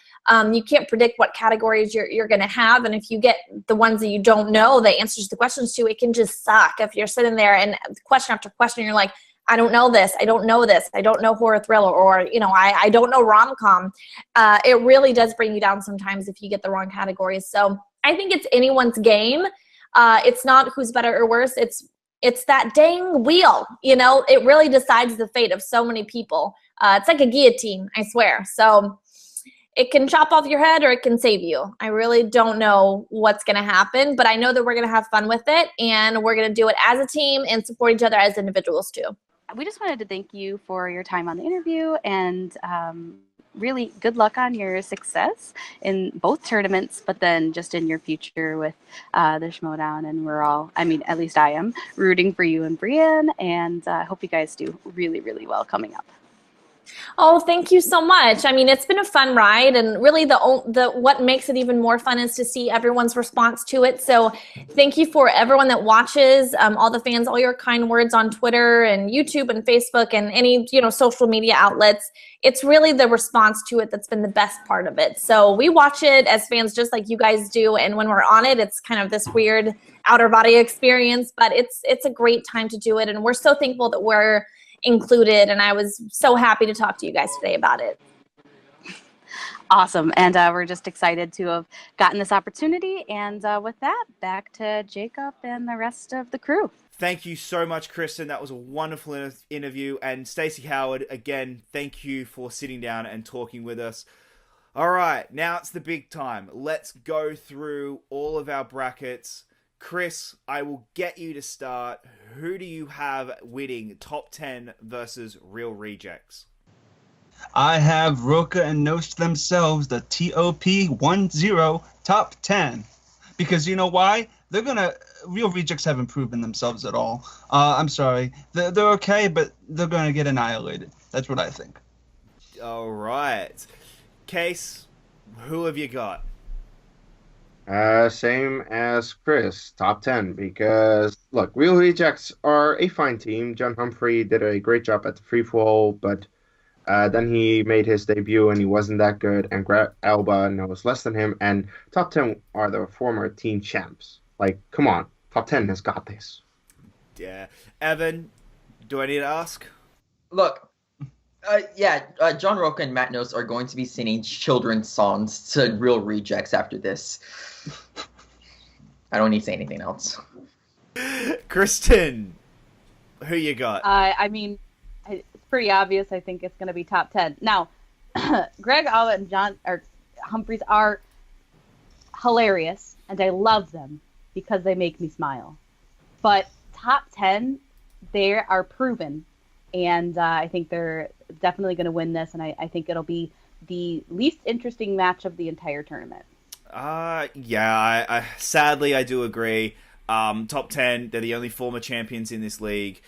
You can't predict what categories you're going to have, and if you get the ones that you don't know the answers to the questions to, it can just suck. If you're sitting there and question after question, you're like, I don't know this, I don't know this, I don't know horror thriller, or I don't know rom-com. It really does bring you down sometimes if you get the wrong categories. So I think it's anyone's game. It's not who's better or worse. It's that dang wheel. It really decides the fate of so many people. It's like a guillotine, I swear. So it can chop off your head or it can save you. I really don't know what's going to happen, but I know that we're going to have fun with it, and we're going to do it as a team and support each other as individuals too. We just wanted to thank you for your time on the interview, and really good luck on your success in both tournaments, but then just in your future with the Schmoedown. And we're all, at least I am, rooting for you and Brienne, and I hope you guys do really, really well coming up. Oh, thank you so much. It's been a fun ride, and really the what makes it even more fun is to see everyone's response to it. So thank you for everyone that watches, all the fans, all your kind words on Twitter and YouTube and Facebook and any, social media outlets. It's really the response to it that's been the best part of it. So we watch it as fans just like you guys do, and when we're on it, it's kind of this weird outer body experience, but it's a great time to do it, and we're so thankful that we're included, and I was so happy to talk to you guys today about it. Awesome. And we're just excited to have gotten this opportunity. And with that, back to Jacob and the rest of the crew. Thank you so much, Kristen. That was a wonderful interview. And Stacy Howard, again, thank you for sitting down and talking with us. All right, now it's the big time. Let's go through all of our brackets. Chris, I will get you to start. Who do you have winning top 10 versus Real Rejects? I have Roka and Nost themselves, the TOP10 top 10. Because you know why? Real Rejects haven't proven themselves at all. I'm sorry. They're okay, but they're going to get annihilated. That's what I think. All right. Kees, who have you got? Same as Chris, top 10, because, look, Real Rejects are a fine team. John Humphrey did a great job at the free-for-all, but Then he made his debut and he wasn't that good. And Alba knows less than him. And top 10 are the former team champs. Like, come on, top 10 has got this. Yeah, Evan, do I need to ask? Look, John Roca and Matt Nose are going to be singing children's songs to Real Rejects after this. I don't need to say anything else. Kristen, who you got? I mean, it's pretty obvious. I think it's going to be top 10. Now, Greg, Alba, and John or Humphreys are hilarious, and I love them because they make me smile. But top 10, they are proven, and I think they're definitely going to win this, and I think it'll be the least interesting match of the entire tournament. I sadly I do agree. Top 10, they're the only former champions in this league,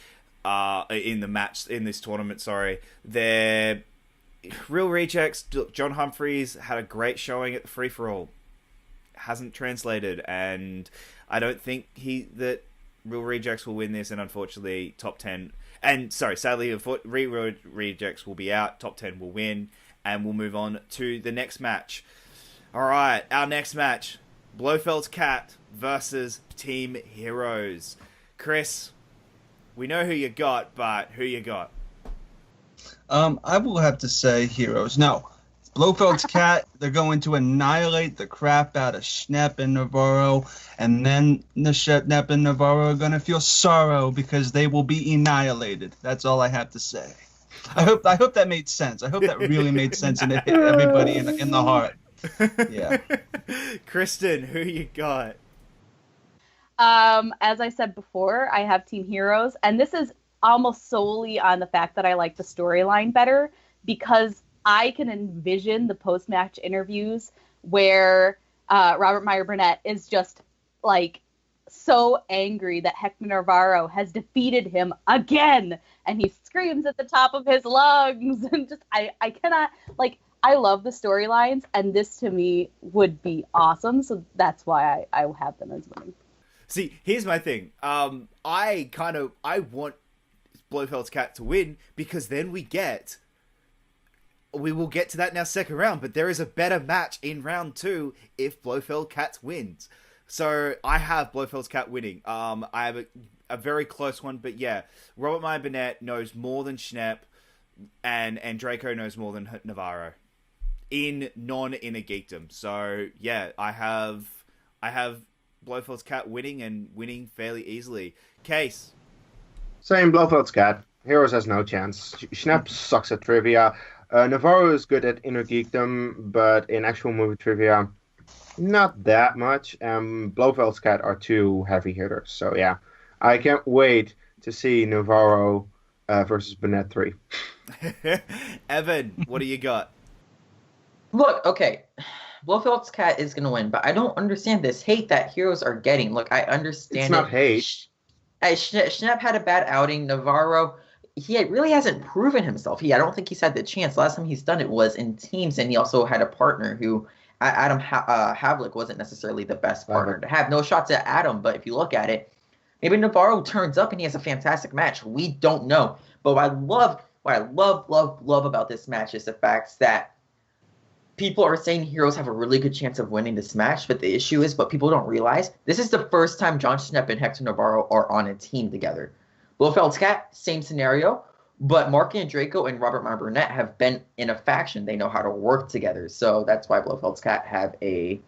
in this tournament, sorry. They're Real Rejects. John Humphreys had a great showing at the free-for-all. Hasn't translated, and I don't think that Real Rejects will win this, and unfortunately, top 10... And, sorry, sadly, Real Rejects will be out, top 10 will win, and we'll move on to the next match. Alright, our next match, Blofeld's Cat versus Team Heroes. Chris, we know who you got, but who you got? I will have to say Heroes. No, Blofeld's Cat, they're going to annihilate the crap out of Schnepp and Navarro, and then Schnepp and Navarro are going to feel sorrow because they will be annihilated. That's all I have to say. I hope that made sense. I hope that really made sense and it hit everybody in the heart. Yeah. Kristen, who you got? As I said before, I have Team Heroes, and this is almost solely on the fact that I like the storyline better, because I can envision the post-match interviews where Robert Meyer Burnett is just like so angry that Hector Navarro has defeated him again, and he screams at the top of his lungs, and just I cannot, like, I love the storylines, and this to me would be awesome, so that's why I have them as winning. See, here's my thing. I want Blofeld's Cat to win, because then we will get to that in our second round, but there is a better match in round 2 if Blofeld Cat wins. So I have Blofeld's Cat winning. I have a very close one, but yeah, Robert Meyer Burnett knows more than Schnepp, and Draco knows more than Navarro in non-inner geekdom. So yeah, I have Blofeld's Cat winning, and winning fairly easily. Kees. Same, Blofeld's Cat. Heroes has no chance. Schnepp sucks at trivia. Navarro is good at inner geekdom, but in actual movie trivia, not that much. Blofeld's Cat are two heavy hitters. So yeah, I can't wait to see Navarro versus Burnett 3. Evan, what do you got? Look, okay, Blofeld's Cat is going to win, but I don't understand this hate that Heroes are getting. Look, I understand it's not hate. Schnepp had a bad outing. Navarro, he really hasn't proven himself. I don't think he's had the chance. Last time he's done it was in teams, and he also had a partner who, Adam Havlik, wasn't necessarily the best partner to have. No shots at Adam, but if you look at it, maybe Navarro turns up and he has a fantastic match. We don't know. But what I love about this match is the fact that people are saying Heroes have a really good chance of winning this match, but the issue is what people don't realize. This is the first time John Schnepp and Hector Navarro are on a team together. Blofeld's Cat, same scenario, but Mark and Draco and Robert Meyer Burnett have been in a faction. They know how to work together, so that's why Blofeld's Cat have a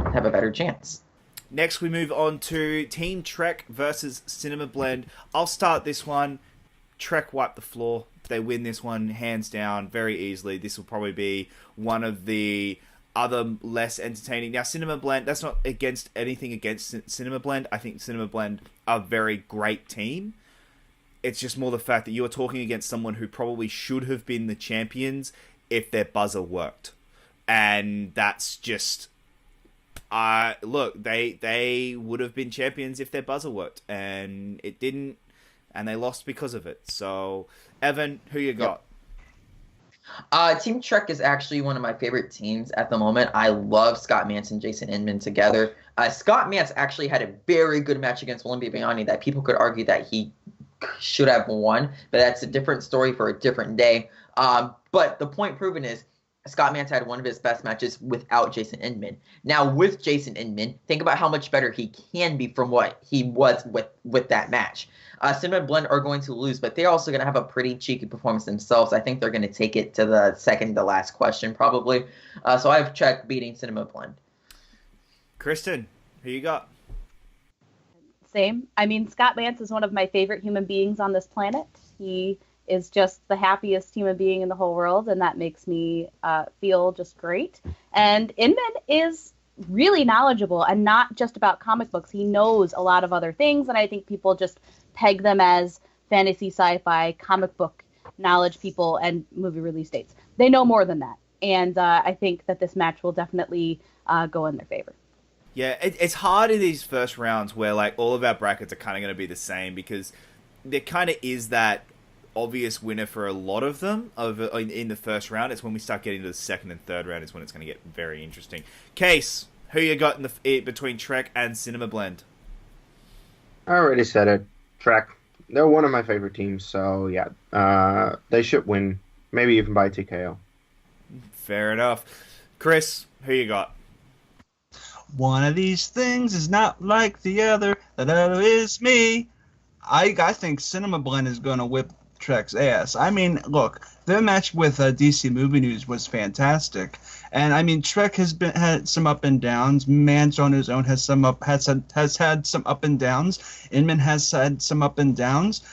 better chance. Next, we move on to Team Trek versus Cinema Blend. I'll start this one. Trek wipe the floor. They win this one hands down very easily. This will probably be one of the other less entertaining. Now, Cinema Blend, that's not anything against Cinema Blend. I think Cinema Blend are a very great team. It's just more the fact that you're talking against someone who probably should have been the champions if their buzzer worked. And that's just... look, they would have been champions if their buzzer worked. And it didn't. And they lost because of it. So, Evan, who you got? Yep. Team Trek is actually one of my favorite teams at the moment. I love Scott Mance and Jason Inman together. Scott Mance actually had a very good match against William Bibbiani that people could argue that he should have won, but that's a different story for a different day. But the point proven is Scott Mantz had one of his best matches without Jason Inman. Now with Jason Inman, think about how much better he can be from what he was with that match. Cinema Blend are going to lose, but they're also going to have a pretty cheeky performance themselves. I think they're going to take it to the second to last question probably. So I have Trek beating Cinema Blend. Kristen, who you got? Same. I mean, Scott Mantz is one of my favorite human beings on this planet. He is just the happiest human being in the whole world, and that makes me feel just great. And Inman is really knowledgeable, and not just about comic books. He knows a lot of other things, and I think people just peg them as fantasy, sci-fi, comic book knowledge people and movie release dates. They know more than that, and I think that this match will definitely go in their favor. Yeah, it's hard in these first rounds where like all of our brackets are kind of going to be the same, because there kind of is that obvious winner for a lot of them in the first round. It's when we start getting to the second and third round is when it's going to get very interesting. Case, who you got in between Trek and Cinema Blend? I already said it. Trek. They're one of my favorite teams, so yeah, they should win, maybe even by TKO. Fair enough. Chris, who you got? One of these things is not like the other. The other is me. I think Cinema Blend is going to whip Trek's ass. I mean, look, their match with DC Movie News was fantastic, and I mean, Trek has had some up and downs. Mantz on his own has had some up and downs. Inman has had some up and downs.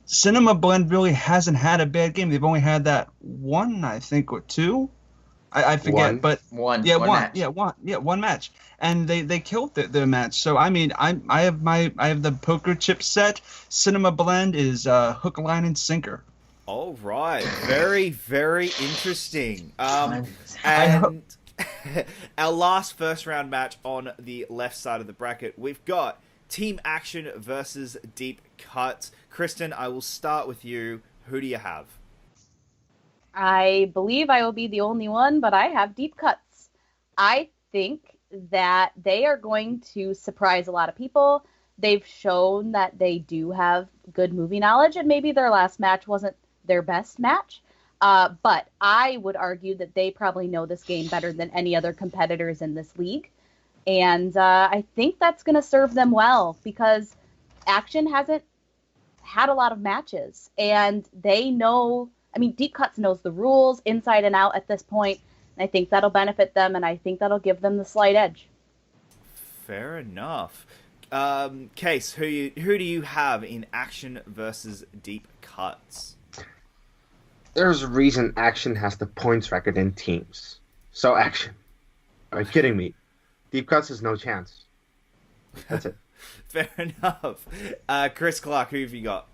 Cinema Blend really hasn't had a bad game. They've only had that one, I think, or two. I forget, but one match, and they killed their match. So I mean, I have the poker chip set. Cinema Blend is hook, line, and sinker. All right, very very interesting. And our last first round match on the left side of the bracket, we've got Team Action versus Deep Cut. Kristen, I will start with you. Who do you have? I believe I will be the only one, but I have Deep Cuts. I think that they are going to surprise a lot of people. They've shown that they do have good movie knowledge, and maybe their last match wasn't their best match. But I would argue that they probably know this game better than any other competitors in this league. And I think that's going to serve them well, because Action hasn't had a lot of matches, and they know... I mean, Deep Cuts knows the rules inside and out at this point, and I think that'll benefit them, and I think that'll give them the slight edge. Fair enough. Case, who do you have in Action versus Deep Cuts? There's a reason Action has the points record in teams. So Action. Are you kidding me? Deep Cuts has no chance. That's it. Fair enough. Chris Clark, who have you got?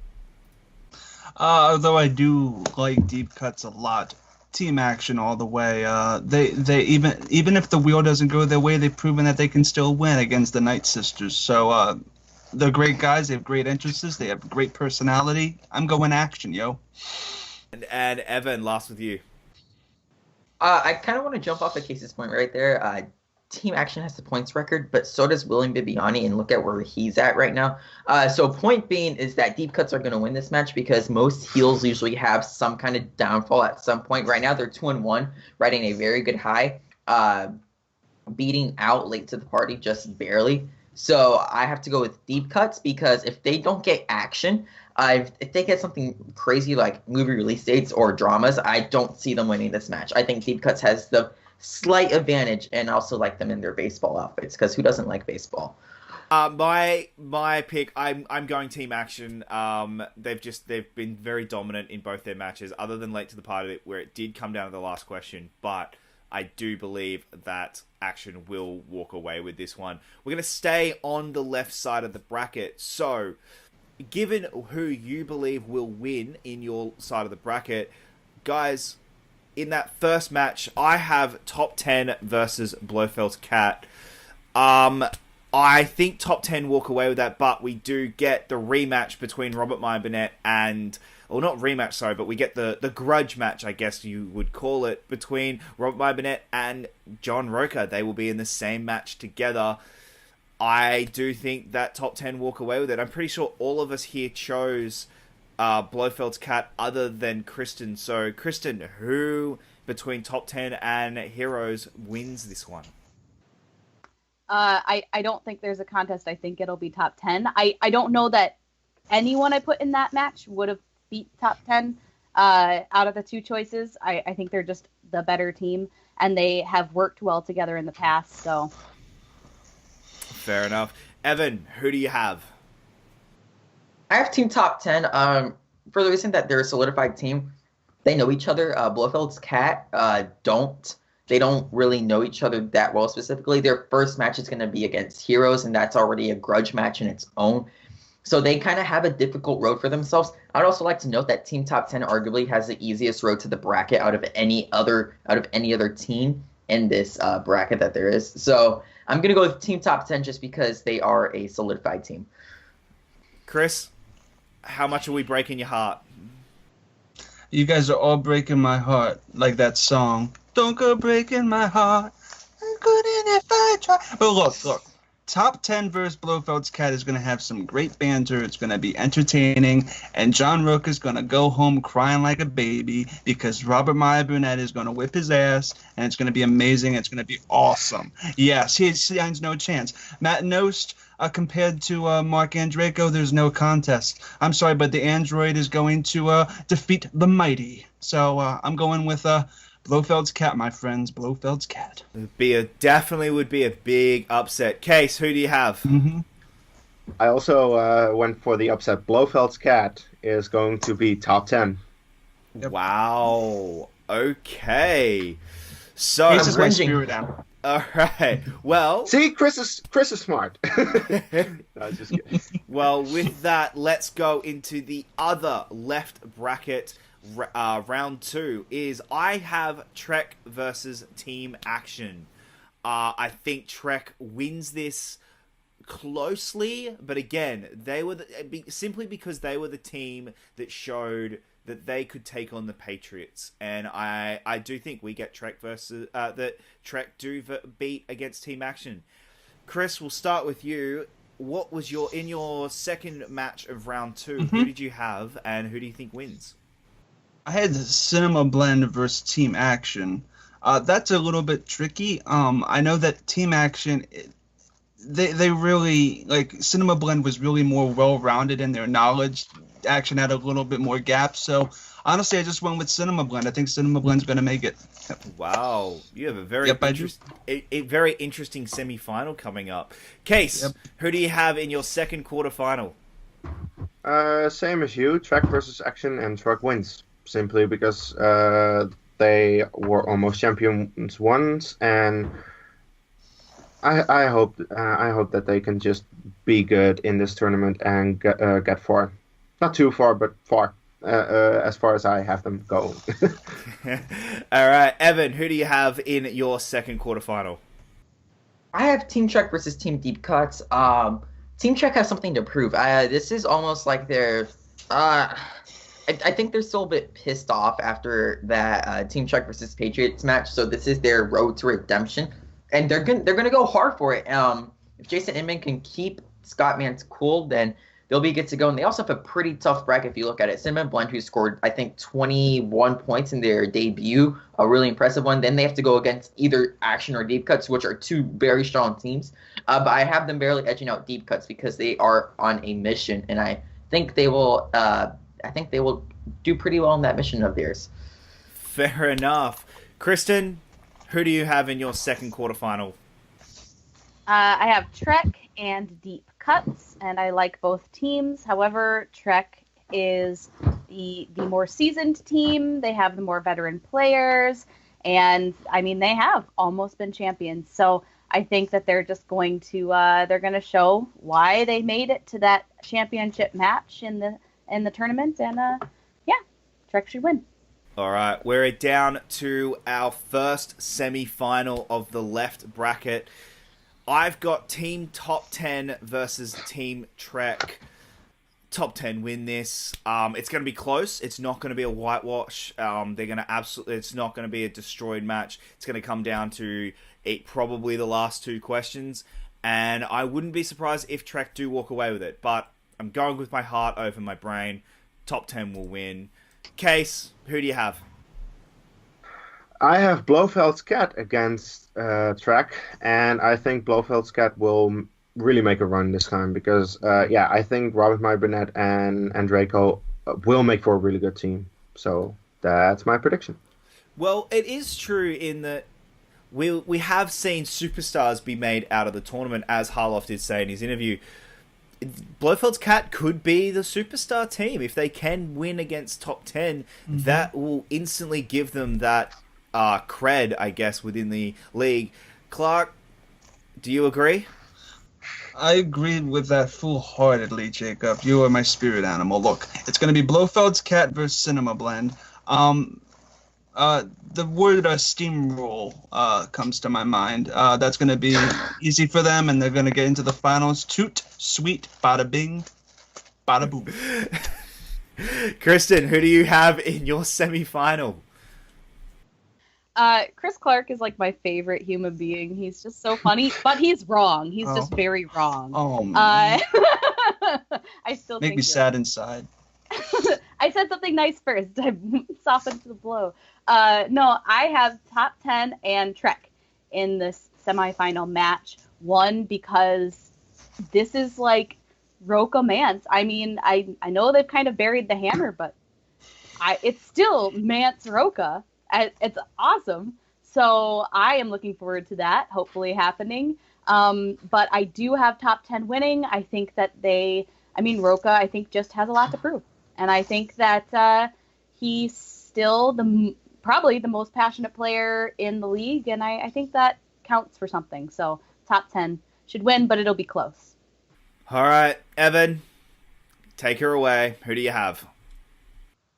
Although I do like Deep Cuts a lot, Team Action all the way. They even if the wheel doesn't go their way, they've proven that they can still win against the Night Sisters. So they're great guys. They have great entrances. They have great personality. I'm going Action, yo. And Evan, last with you. I kind of want to jump off of Case's point right there. Team Action has the points record, but so does William Bibbiani, and look at where he's at right now. So point being is that Deep Cuts are going to win this match, because most heels usually have some kind of downfall at some point. Right now they're 2-1, riding a very good high, beating out Late to the Party just barely. So I have to go with Deep Cuts, because if they don't get Action, if they get something crazy like movie release dates or dramas, I don't see them winning this match. I think Deep Cuts has the slight advantage, and also like them in their baseball outfits, because who doesn't like baseball? My pick, I'm going Team Action. They've been very dominant in both their matches, other than Late to the Party, where it did come down to the last question. But I do believe that Action will walk away with this one. We're going to stay on the left side of the bracket. So, given who you believe will win in your side of the bracket, guys, in that first match, I have Top 10 versus Blofeld's Cat. I think Top 10 walk away with that, but we do get the rematch between Robert Meyer Burnett and... Well, not rematch, sorry, but we get the grudge match, I guess you would call it, between Robert Meyer Burnett and John Roker. They will be in the same match together. I do think that top 10 walk away with it. I'm pretty sure all of us here chose Blofeld's Cat other than Kristen. So, Kristen, who between top 10 and Heroes wins this one? I don't think there's a contest. I think it'll be top 10. I don't know that anyone I put in that match would have beat top 10 out of the two choices. I think they're just the better team, and they have worked well together in the past. So, fair enough. Evan, who do you have? I have team top 10. For the reason that they're a solidified team, they know each other. Blofeld's Cat they don't really know each other that well specifically. Their first match is going to be against Heroes, and that's already a grudge match in its own. So they kind of have a difficult road for themselves. I'd also like to note that Team Top 10 arguably has the easiest road to the bracket out of any other team in this bracket that there is. So I'm going to go with Team Top 10 just because they are a solidified team. Chris, how much are we breaking your heart? You guys are all breaking my heart, like that song. Don't go breaking my heart. I couldn't if I tried. But look. Top 10 versus Blofeld's Cat is going to have some great banter. It's going to be entertaining. And John Rook is going to go home crying like a baby because Robert Meyer Burnett is going to whip his ass. And it's going to be amazing. It's going to be awesome. Yes, he stands no chance. Matt Nost, compared to Mark Andreyko, there's no contest. I'm sorry, but the android is going to defeat the mighty. So I'm going with Blofeld's Cat, my friends. Blofeld's Cat. Definitely would be a big upset. Kees, who do you have? Mm-hmm. I also went for the upset. Blofeld's Cat is going to be top 10. Yep. Wow. Okay. So This is my spirit out. All right. Well, see, Chris is smart. No, just kidding. Well, with that, let's go into the other left bracket. Round 2 is I have Trek versus Team Action. I think Trek wins this closely, but again, they were simply because they were the team that showed that they could take on the Patriots, and I do think we get Trek versus that Trek do beat against Team Action. Chris, we'll start with you. What was in your second match of round 2? Who did you have, and who do you think wins? I had Cinema Blend versus Team Action. That's a little bit tricky. I know that Team Action, they really, Cinema Blend was really more well-rounded in their knowledge. Action had a little bit more gaps. So, honestly, I just went with Cinema Blend. I think Cinema Blend's going to make it. Yep. Wow. You have a very very interesting semi-final coming up. Kees, who do you have in your second quarterfinal? Same as you. Trek versus Action, and Trek wins. Simply because they were almost champions once, and I hope that they can just be good in this tournament and get far, not too far, but far, as far as I have them going. All right, Evan, who do you have in your second quarterfinal? I have Team Trek versus Team Deep Cuts. Team Trek has something to prove. This is almost like their. I think they're still a bit pissed off after that Team Trek versus Patriots match. So this is their road to redemption, and they're gonna go hard for it. If Jason Inman can keep Scott Mann's cool, then they'll be good to go. And they also have a pretty tough bracket if you look at it. Cinnamon Blend, who scored I think 21 points in their debut, a really impressive one. Then they have to go against either Action or Deep Cuts, which are two very strong teams. But I have them barely edging out Deep Cuts because they are on a mission, and I think they will. I think they will do pretty well in that mission of theirs. Fair enough. Kristen, who do you have in your second quarterfinal? I have Trek and Deep Cuts, and I like both teams. However, Trek is the more seasoned team. They have the more veteran players, and I mean they have almost been champions. So I think that they're just going to they're going to show why they made it to that championship match in the tournament, and Trek should win. All right, we're down to our first semi-final of the left bracket. I've got Team Top 10 versus Team Trek. Top 10 win this. It's going to be close. It's not going to be a whitewash. It's not going to be a destroyed match. It's going to come down to probably the last two questions. And I wouldn't be surprised if Trek do walk away with it. But I'm going with my heart over my brain. Top 10 will win. Kees, who do you have? I have Blofeld's Cat against Trek, and I think Blofeld's Cat will really make a run this time because, I think Robert My Burnett and Draco will make for a really good team. So that's my prediction. Well, it is true in that we have seen superstars be made out of the tournament, as Harloff did say in his interview. Blofeld's Cat could be the superstar team. If they can win against top 10, that will instantly give them that cred, I guess, within the league. Clark, do you agree? I agreed with that full-heartedly, Jacob. You are my spirit animal. Look, it's going to be Blofeld's Cat versus Cinema Blend. The word steamroll comes to my mind. That's going to be easy for them, and they're going to get into the finals. Toot, sweet, bada bing, bada boom. Kristen, who do you have in your semi-final? Chris Clark is like my favorite human being. He's just so funny, but he's wrong. He's just very wrong. Oh, man. I still make me sad inside. I said something nice first. I softened the blow. No, I have top 10 and Trek in this semifinal match. One, because this is like Roca Mance. I mean, I know they've kind of buried the hammer, but it's still Mance Roca. It's awesome. So I am looking forward to that, hopefully happening. But I do have top 10 winning. I think that Roca, I think, just has a lot to prove. And I think that he's still probably the most passionate player in the league. And I think that counts for something. So top 10 should win, but it'll be close. All right, Evan, take her away. Who do you have?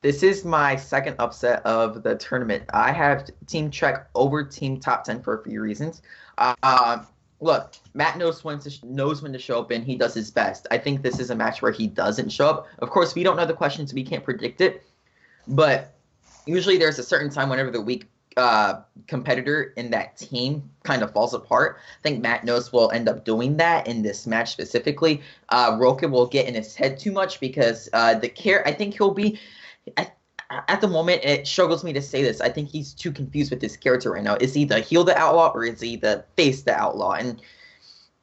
This is my second upset of the tournament. I have Team Trek over Team Top 10 for a few reasons. Look, Matt knows when to show up, and he does his best. I think this is a match where he doesn't show up. Of course, we don't know the questions, we can't predict it. But usually there's a certain time whenever the weak competitor in that team kind of falls apart. I think Matt knows will end up doing that in this match specifically. Roca will get in his head too much because I think he'll be... At the moment, it struggles me to say this. I think he's too confused with his character right now. Is he the heel the outlaw or is he the face the outlaw? And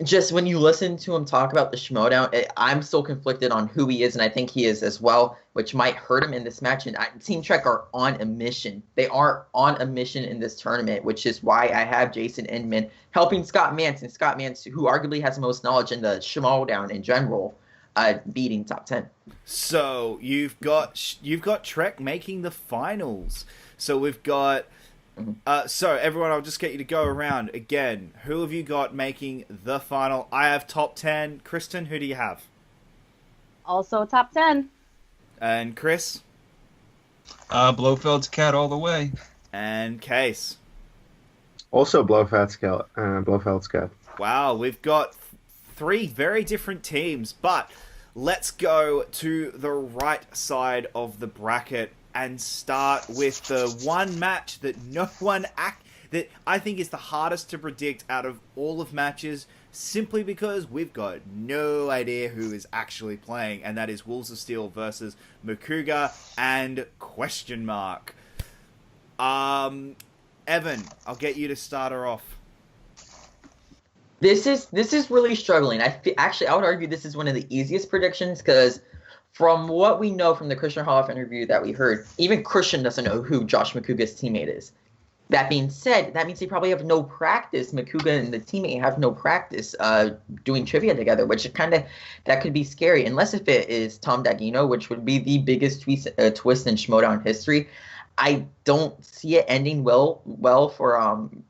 just when you listen to him talk about the Schmoedown, I'm still conflicted on who he is, and I think he is as well, which might hurt him in this match. And Team Trek are on a mission. They are on a mission in this tournament, which is why I have Jason Inman helping Scott Mance, and Scott Mance, who arguably has the most knowledge in the Schmoedown in general, beating top 10. So you've got Trek making the finals. So we've got so everyone, I'll just get you to go around again. Who have you got making the final? I have top 10. Kristen, who do you have? Also top 10. And Chris? Blofeld's Cat all the way. And Kees? Also Blofeld's Cat. Wow, we've got three very different teams, but let's go to the right side of the bracket and start with the one match that that I think is the hardest to predict out of all of matches, simply because we've got no idea who is actually playing, and that is Wolves of Steel versus Makuga and question mark. Evan, I'll get you to start her off. This is really struggling. I would argue this is one of the easiest predictions because from what we know from the Kristian Harloff interview that we heard, even Christian doesn't know who Josh Makuga's teammate is. That being said, that means they probably have no practice. Makuga and the teammate have no practice doing trivia together, which that could be scary. Unless if it is Tom Dagino, which would be the biggest twist in Schmoedown history. I don't see it ending well for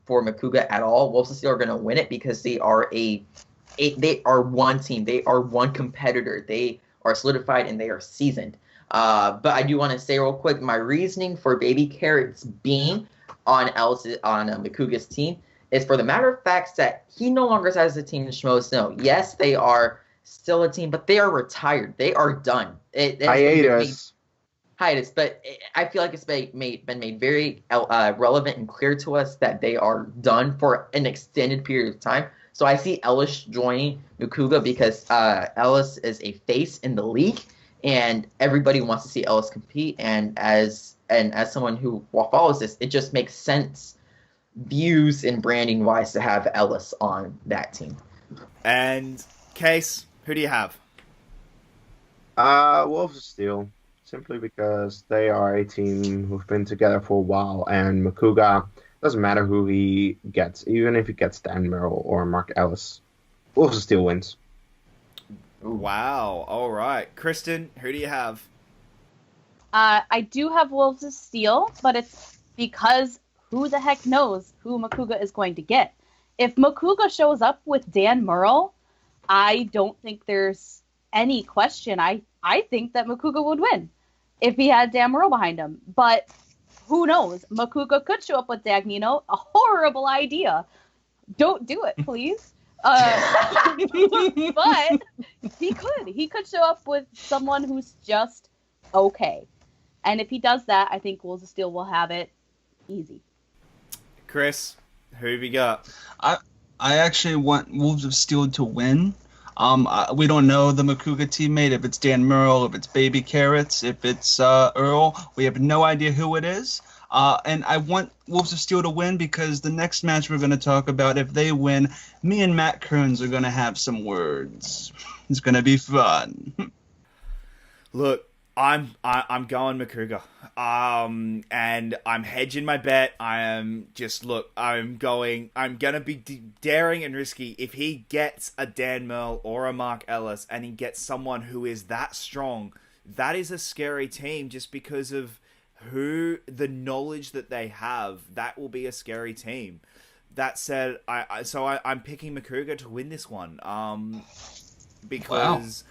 Makuga at all. Wolves of Steel are going to win it because they are they are one team. They are one competitor. They are solidified and they are seasoned. But I do want to say real quick, my reasoning for Baby Carrots being on Makuga's team is for the matter of fact that he no longer has a team in Schmo Snow. Yes, they are still a team, but they are retired. They are done. Hiatus, but I feel like it's been made very relevant and clear to us that they are done for an extended period of time. So I see Ellis joining Makuga because Ellis is a face in the league, and everybody wants to see Ellis compete. And as someone who follows this, it just makes sense, views and branding wise, to have Ellis on that team. And Kees, who do you have? Wolves of Steel, simply because they are a team who've been together for a while, and Makuga, doesn't matter who he gets, even if he gets Dan Merrill or Mark Ellis, Wolves of Steel wins. Wow. All right. Kristen, who do you have? I do have Wolves of Steel, but it's because who the heck knows who Makuga is going to get. If Makuga shows up with Dan Merle, I don't think there's any question. I think that Makuga would win if he had Dan Merle behind him. But who knows? Makuga could show up with Dagnino. A horrible idea. Don't do it, please. But he could. He could show up with someone who's just okay. And if he does that, I think Wolves of Steel will have it easy. Chris, who have you got? I actually want Wolves of Steel to win. We don't know the Makuga teammate, if it's Dan Merle, if it's Baby Carrots, if it's Earl. We have no idea who it is. And I want Wolves of Steel to win because the next match we're going to talk about, if they win, me and Matt Kearns are going to have some words. It's going to be fun. Look, I'm going Makuga. And I'm hedging my bet. I'm gonna be daring and risky. If he gets a Dan Merle or a Mark Ellis and he gets someone who is that strong, that is a scary team just because of the knowledge that they have. That will be a scary team. That said, I'm picking Makuga to win this one. Because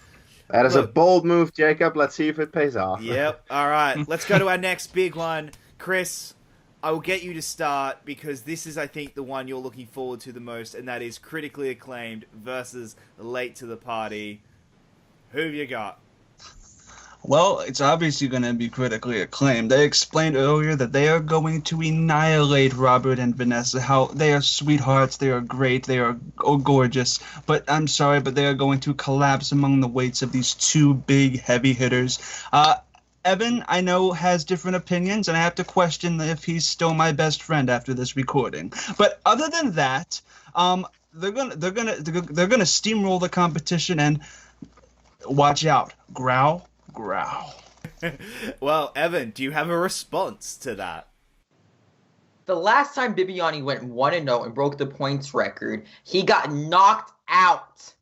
that is a bold move, Jacob. Let's see if it pays off. Yep. All right. Let's go to our next big one. Chris, I will get you to start because this is, I think, the one you're looking forward to the most, and that is Critically Acclaimed versus Late to the Party. Who have you got? Well, it's obviously going to be Critically Acclaimed. They explained earlier that they are going to annihilate Robert and Vanessa, how they are sweethearts, they are great, they are gorgeous, but I'm sorry, but they are going to collapse among the weights of these two big heavy hitters. Evan, I know, has different opinions, and I have to question if he's still my best friend after this recording. But other than that, they're gonna steamroll the competition, and watch out, growl. Well, Evan, do you have a response to that? The last time Bibbiani went 1-0 and broke the points record, he got knocked out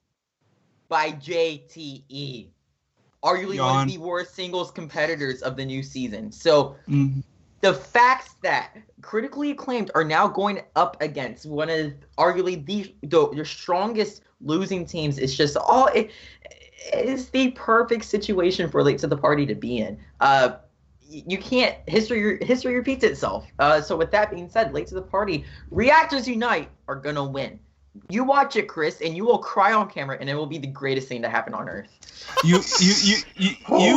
by JTE. Arguably one of the worst singles competitors of the new season. So the facts that Critically Acclaimed are now going up against one of arguably the strongest losing teams is just it is the perfect situation for Late to the Party to be in. You can't. History repeats itself. So with that being said, Late to the Party, Reactors Unite are gonna win. You watch it, Chris, and you will cry on camera, and it will be the greatest thing to happen on Earth. You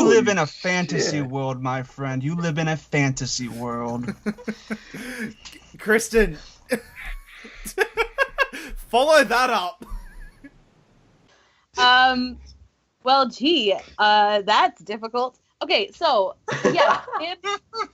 live in a fantasy world, my friend. You live in a fantasy world. Kristen, follow that up. Well, gee, that's difficult. Okay, so, yeah,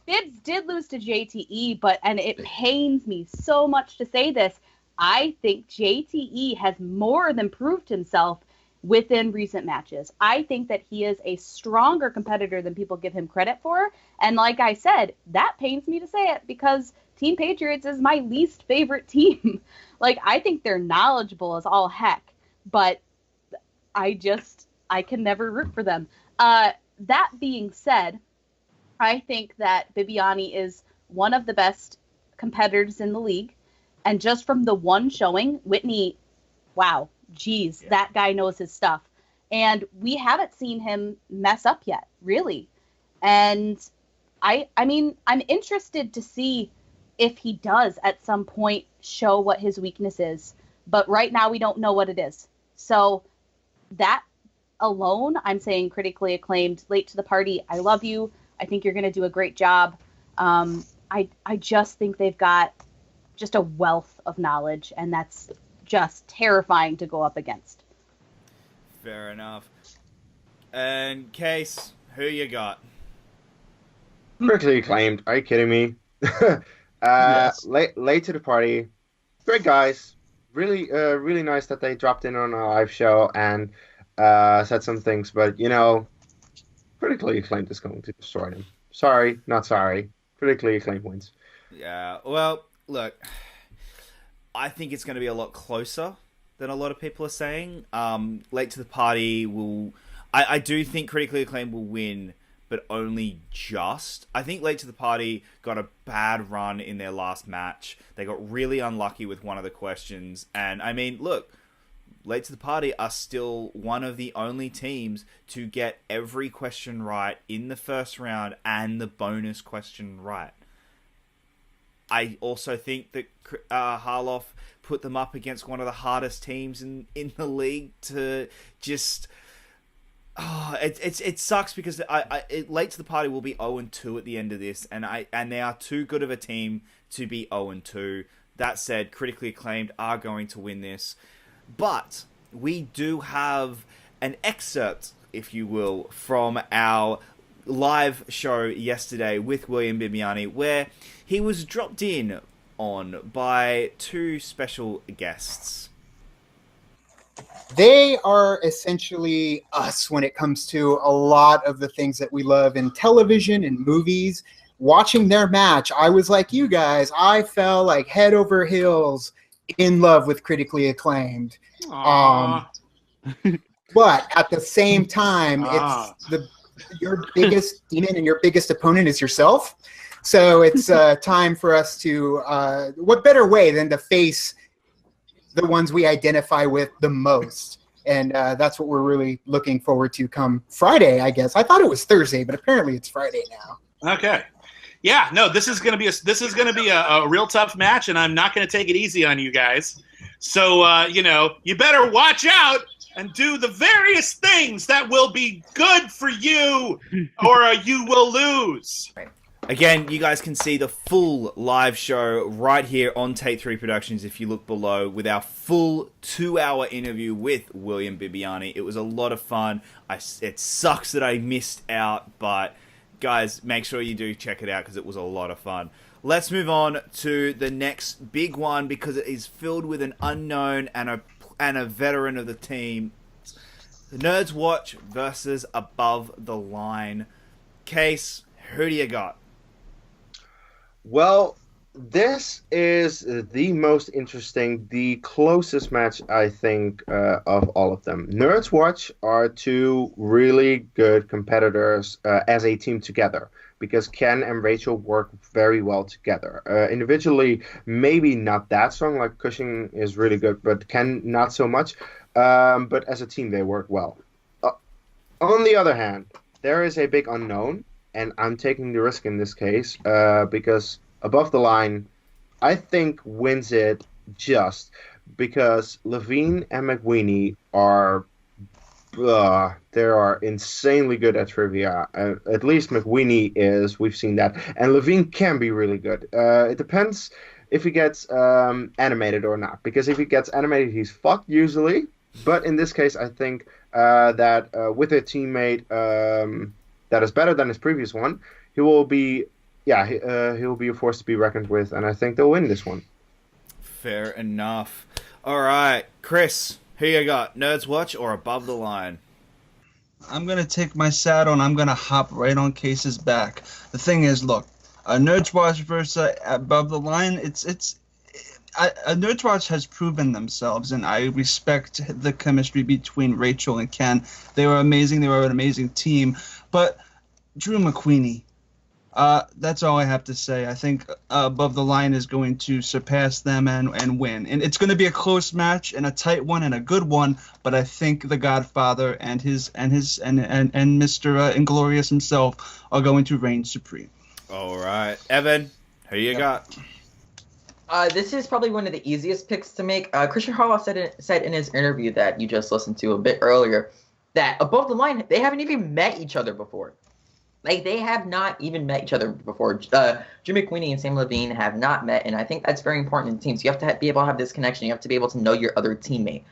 Bibbs did lose to JTE, and it pains me so much to say this. I think JTE has more than proved himself within recent matches. I think that he is a stronger competitor than people give him credit for. And like I said, that pains me to say it because Team Patriots is my least favorite team. I think they're knowledgeable as all heck, but I can never root for them. That being said, I think that Bibbiani is one of the best competitors in the league. And just from the one showing, Whitney, wow, geez, that guy knows his stuff. And we haven't seen him mess up yet, really. And I mean, I'm interested to see if he does at some point show what his weakness is. But right now we don't know what it is. So that alone, I'm saying Critically Acclaimed, Late to the Party. I love you. I think you're going to do a great job. I just think they've got just a wealth of knowledge, and that's just terrifying to go up against. Fair enough. And Kees, who you got? Critically acclaimed. Are you kidding me? Yes. Late to the party. Great guys. Really, really nice that they dropped in on our live show and said some things. But, critically acclaimed is going to destroy them. Sorry, not sorry. Critically acclaimed wins. Yeah, well, look, I think it's going to be a lot closer than a lot of people are saying. Late to the party will... I do think critically acclaimed will win, but only just. I think Late to the Party got a bad run in their last match. They got really unlucky with one of the questions. And, I mean, look, Late to the Party are still one of the only teams to get every question right in the first round and the bonus question right. I also think that Harloff put them up against one of the hardest teams in the league to just... Oh, it sucks because Late to the Party will be 0-2 at the end of this, and they are too good of a team to be 0-2. That said, critically acclaimed are going to win this, but we do have an excerpt, if you will, from our live show yesterday with William Bibbiani, where he was dropped in on by two special guests. They are essentially us when it comes to a lot of the things that we love in television and movies. Watching their match, I was like you guys. I fell like head over heels in love with critically acclaimed. But at the same time, it's your biggest demon and your biggest opponent is yourself. So it's time for us to, what better way than to face the ones we identify with the most. And that's what we're really looking forward to come Friday, I guess. I thought it was Thursday, but apparently it's Friday now. Okay. Yeah, no, this is gonna be a real tough match, and I'm not gonna take it easy on you guys. So you better watch out and do the various things that will be good for you, or you will lose. Again, you guys can see the full live show right here on Take 3 Productions if you look below with our full 2-hour interview with William Bibbiani. It was a lot of fun. It sucks that I missed out, but guys, make sure you do check it out because it was a lot of fun. Let's move on to the next big one because it is filled with an unknown and a veteran of the team. The Nerds Watch versus Above the Line. Kees, who do you got? Well, this is the most interesting, the closest match, I think, of all of them. Nerds Watch are two really good competitors as a team together, because Ken and Rachel work very well together. Individually, maybe not that strong, like Cushing is really good, but Ken not so much. But as a team, they work well. On the other hand, there is a big unknown, and I'm taking the risk in this case because Above the Line, I think, wins it just because Levine and McWeeny are insanely good at trivia. At least McWeeny is. We've seen that. And Levine can be really good. It depends if he gets animated or not. Because if he gets animated, he's fucked usually. But in this case, I think that with a teammate that is better than his previous one, he will be a force to be reckoned with, and I think they'll win this one. Fair enough. All right, Chris, who you got? Nerds Watch or Above the Line? I'm going to take my saddle and I'm going to hop right on Kees's back. The thing is, look, Nerds Watch versus Above the Line, Nerds Watch has proven themselves, and I respect the chemistry between Rachel and Ken. They were amazing. They were an amazing team. But Drew McWeeny, that's all I have to say. I think Above the Line is going to surpass them and win. And it's going to be a close match and a tight one and a good one, but I think the Godfather and Mr. Inglorious himself are going to reign supreme. All right. Evan, who you got? This is probably one of the easiest picks to make. Kristian Harloff said in his interview that you just listened to a bit earlier that Above the Line, they haven't even met each other before. Like, they have not even met each other before. Jim McQueenie and Sam Levine have not met, and I think that's very important in teams. You have to be able to have this connection. You have to be able to know your other teammate.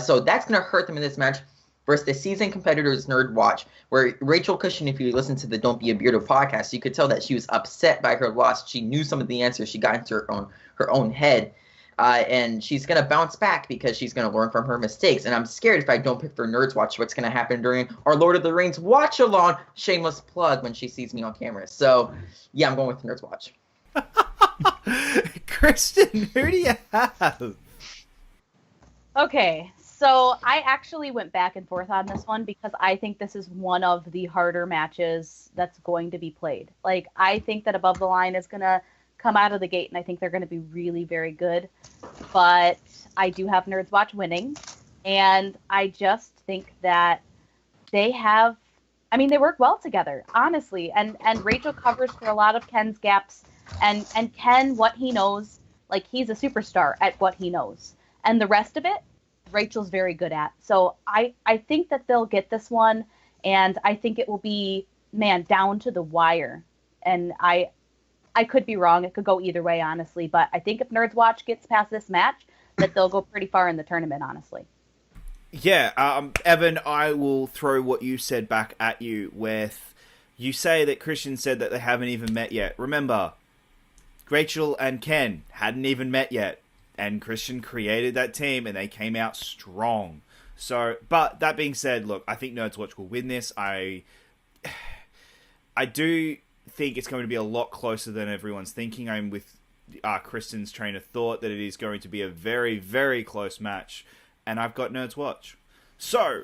So that's going to hurt them in this match versus the seasoned competitors Nerd Watch, where Rachel Cushion, if you listen to the Don't Be a Beardo podcast, you could tell that she was upset by her loss. She knew some of the answers. She got into her own head. And she's going to bounce back because she's going to learn from her mistakes. And I'm scared if I don't pick for Nerds Watch what's going to happen during our Lord of the Rings watch-along, shameless plug, when she sees me on camera. So, yeah, I'm going with Nerds Watch. Kristen, who do you have? Okay, so I actually went back and forth on this one because I think this is one of the harder matches that's going to be played. Like, I think that Above the Line is going to come out of the gate, and I think they're going to be really, very good. But I do have Nerds Watch winning, and I just think that they work well together, honestly. And Rachel covers for a lot of Ken's gaps, and Ken, what he knows, like, he's a superstar at what he knows. And the rest of it, Rachel's very good at. So I think that they'll get this one, and I think it will be, down to the wire. And I could be wrong. It could go either way, honestly. But I think if Nerds Watch gets past this match, that they'll go pretty far in the tournament, honestly. Yeah, Evan, I will throw what you said back at you with, you say that Christian said that they haven't even met yet. Remember, Rachel and Ken hadn't even met yet, and Christian created that team, and they came out strong. So, but that being said, look, I think Nerds Watch will win this. I do think it's going to be a lot closer than everyone's thinking. I'm with Kristen's train of thought that it is going to be a very, very close match, and I've got Nerds Watch. So,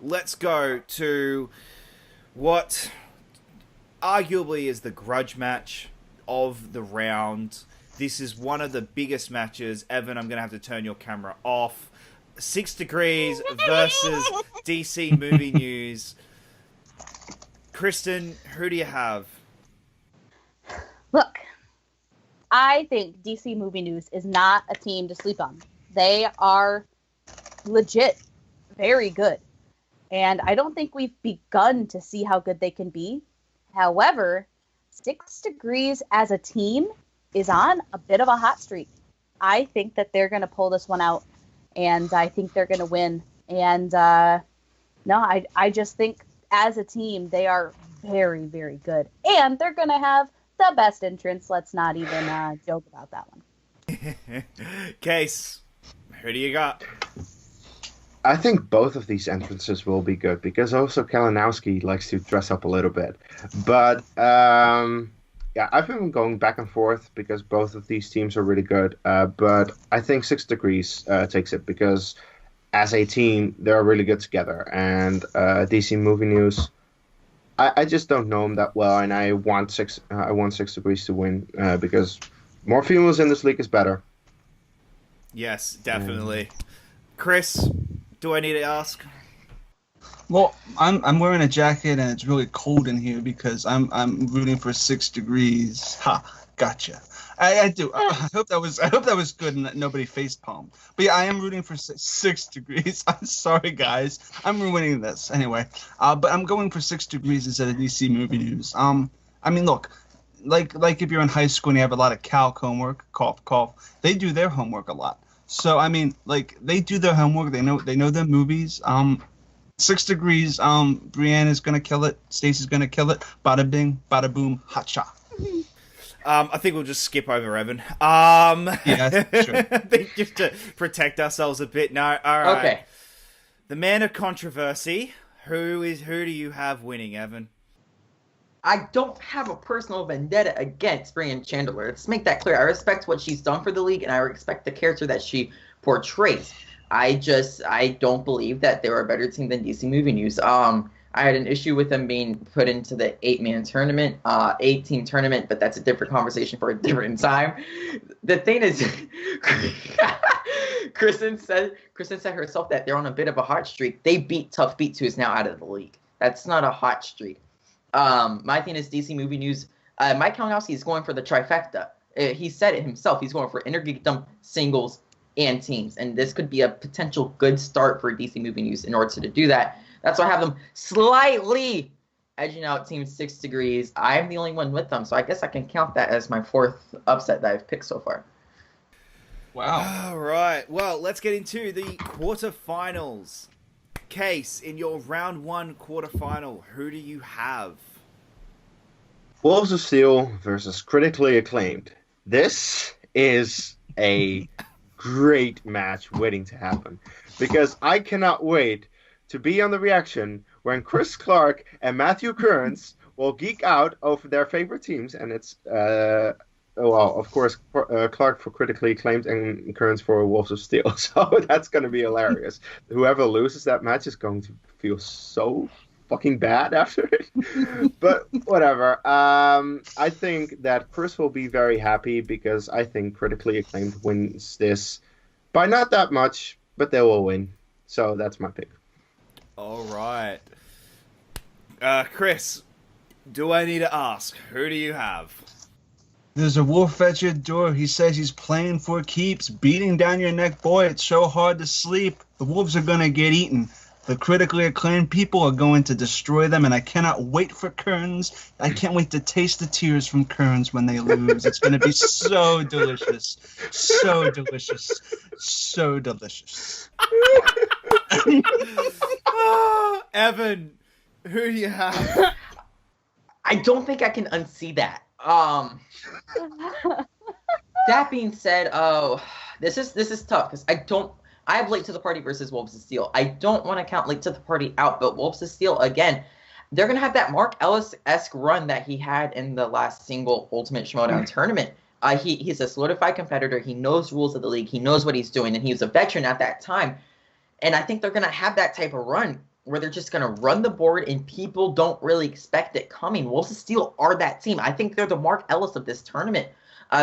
let's go to what arguably is the grudge match of the round. This is one of the biggest matches. Evan, I'm going to have to turn your camera off. 6 Degrees versus DC Movie News. Kristen, who do you have? Look, I think DC Movie News is not a team to sleep on. They are legit very good. And I don't think we've begun to see how good they can be. However, 6 Degrees as a team is on a bit of a hot streak. I think that they're going to pull this one out, and I think they're going to win. And I just think as a team, they are very, very good. And they're going to have the best entrance. Let's not even joke about that one. Kees, who do you got? I think both of these entrances will be good because also Kalinowski likes to dress up a little bit. But yeah, I've been going back and forth because both of these teams are really good. But I think 6 Degrees takes it because as a team, they're really good together. And DC Movie News, I just don't know them that well, and I want 6 Degrees to win because more females in this league is better. Yes, definitely. Chris, do I need to ask? Well, I'm wearing a jacket and it's really cold in here because I'm rooting for 6 Degrees. Ha, gotcha. I do. I hope that was good and that nobody face palmed. But yeah, I am rooting for 6 Degrees. I'm sorry, guys. I'm ruining this anyway. But I'm going for 6 Degrees instead of DC Movie News. I mean, look, like if you're in high school and you have a lot of calc homework, cough cough, they do their homework a lot. So I mean, like they do their homework. They know their movies. 6 Degrees. Brienne is gonna kill it. Stacy's gonna kill it. Bada bing, bada boom, hot shot. I think we'll just skip over Evan. Yeah, sure. I think just to protect ourselves a bit. No, all right. Okay. The man of controversy. Who do you have winning, Evan? I don't have a personal vendetta against Brienne Chandler. Let's make that clear. I respect what she's done for the league, and I respect the character that she portrays. I don't believe that they're a better team than DC Movie News. I had an issue with them being put into the 8-man tournament, 8-team tournament, but that's a different conversation for a different time. The thing is, Kristen said herself that they're on a bit of a hot streak. They beat Tough Beats, who is now out of the league. That's not a hot streak. My thing is DC Movie News. Mike Kalinowski is going for the trifecta. He said it himself. He's going for intergeekdom, singles, and teams. And this could be a potential good start for DC Movie News in order to do that. That's why I have them slightly edging out Team 6 Degrees. I'm the only one with them, so I guess I can count that as my 4th upset that I've picked so far. Wow. All right. Well, let's get into the quarterfinals. Kees, in your round 1 quarterfinal, who do you have? Wolves of Steel versus Critically Acclaimed. This is a great match waiting to happen, because I cannot wait to be on the reaction when Chris Clark and Matthew Kearns will geek out over their favorite teams, and it's of course, Clark for Critically Acclaimed and Kearns for Wolves of Steel. So that's going to be hilarious. Whoever loses that match is going to feel so fucking bad after it. But whatever. I think that Chris will be very happy, because I think Critically Acclaimed wins this by not that much, but they will win. So that's my pick. All right. Chris, do I need to ask, who do you have? There's a wolf at your door. He says he's playing for keeps, beating down your neck. Boy, it's so hard to sleep. The wolves are going to get eaten. The critically acclaimed people are going to destroy them, and I cannot wait for Kearns. I can't wait to taste the tears from Kearns when they lose. It's going to be so delicious. So delicious. So delicious. Evan, who do you have? I don't think I can unsee that. That being said, this is tough, because I have Late to the Party versus Wolves of Steel. I don't want to count Late to the Party out, but Wolves of Steel, again, they're going to have that Mark Ellis-esque run that he had in the last single Ultimate Schmoedown tournament. He's a solidified competitor. He knows rules of the league. He knows what he's doing, and he was a veteran at that time. And I think they're going to have that type of run where they're just going to run the board and people don't really expect it coming. Wolves of Steel are that team. I think they're the Mark Ellis of this tournament.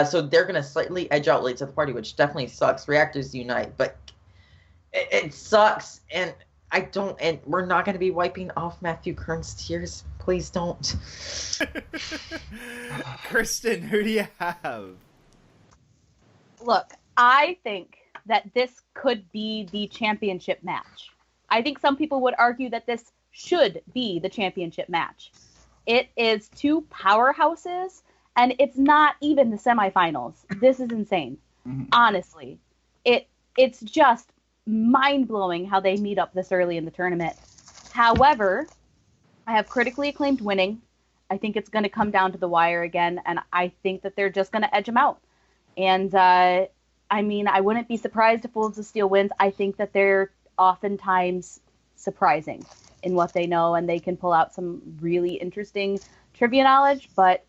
So they're going to slightly edge out Late to the Party, which definitely sucks. Reactors unite, but it sucks, and we're not going to be wiping off Matthew Kearns' tears. Please don't. Kristen, who do you have? Look, I think that this could be the championship match. I think some people would argue that this should be the championship match. It is 2 powerhouses, and it's not even the semifinals. This is insane. Honestly. It's just mind-blowing how they meet up this early in the tournament. However, I have Critically Acclaimed winning. I think it's going to come down to the wire again, and I think that they're just going to edge them out. And, I wouldn't be surprised if Wolves of Steel wins. I think that they're oftentimes surprising in what they know, and they can pull out some really interesting trivia knowledge, but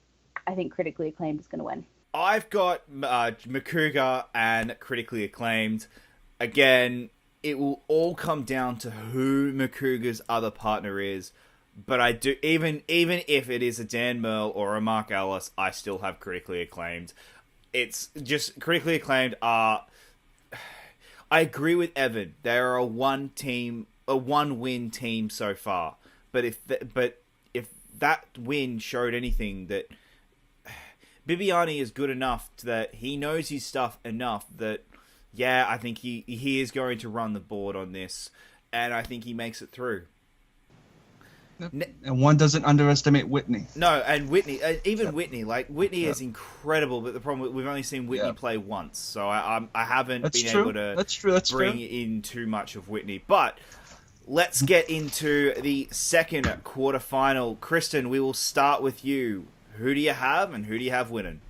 I think Critically Acclaimed is going to win. I've got Makuga and Critically Acclaimed. Again, it will all come down to who Makuga's other partner is, but I do, even if it is a Dan Merle or a Mark Ellis, I still have Critically Acclaimed. It's just Critically Acclaimed are. I agree with Evan. They are a one-win team so far. But if that win showed anything, that Bibbiani is good enough that he knows his stuff enough that, yeah, I think he is going to run the board on this, and I think he makes it through. And one doesn't underestimate Whitney. No, and Whitney, Whitney, Whitney is incredible, but the problem, we've only seen Whitney play once, so I haven't able to bring in too much of Whitney. But let's get into the second quarterfinal. Kristen, we will start with you. Who do you have, and who do you have winning?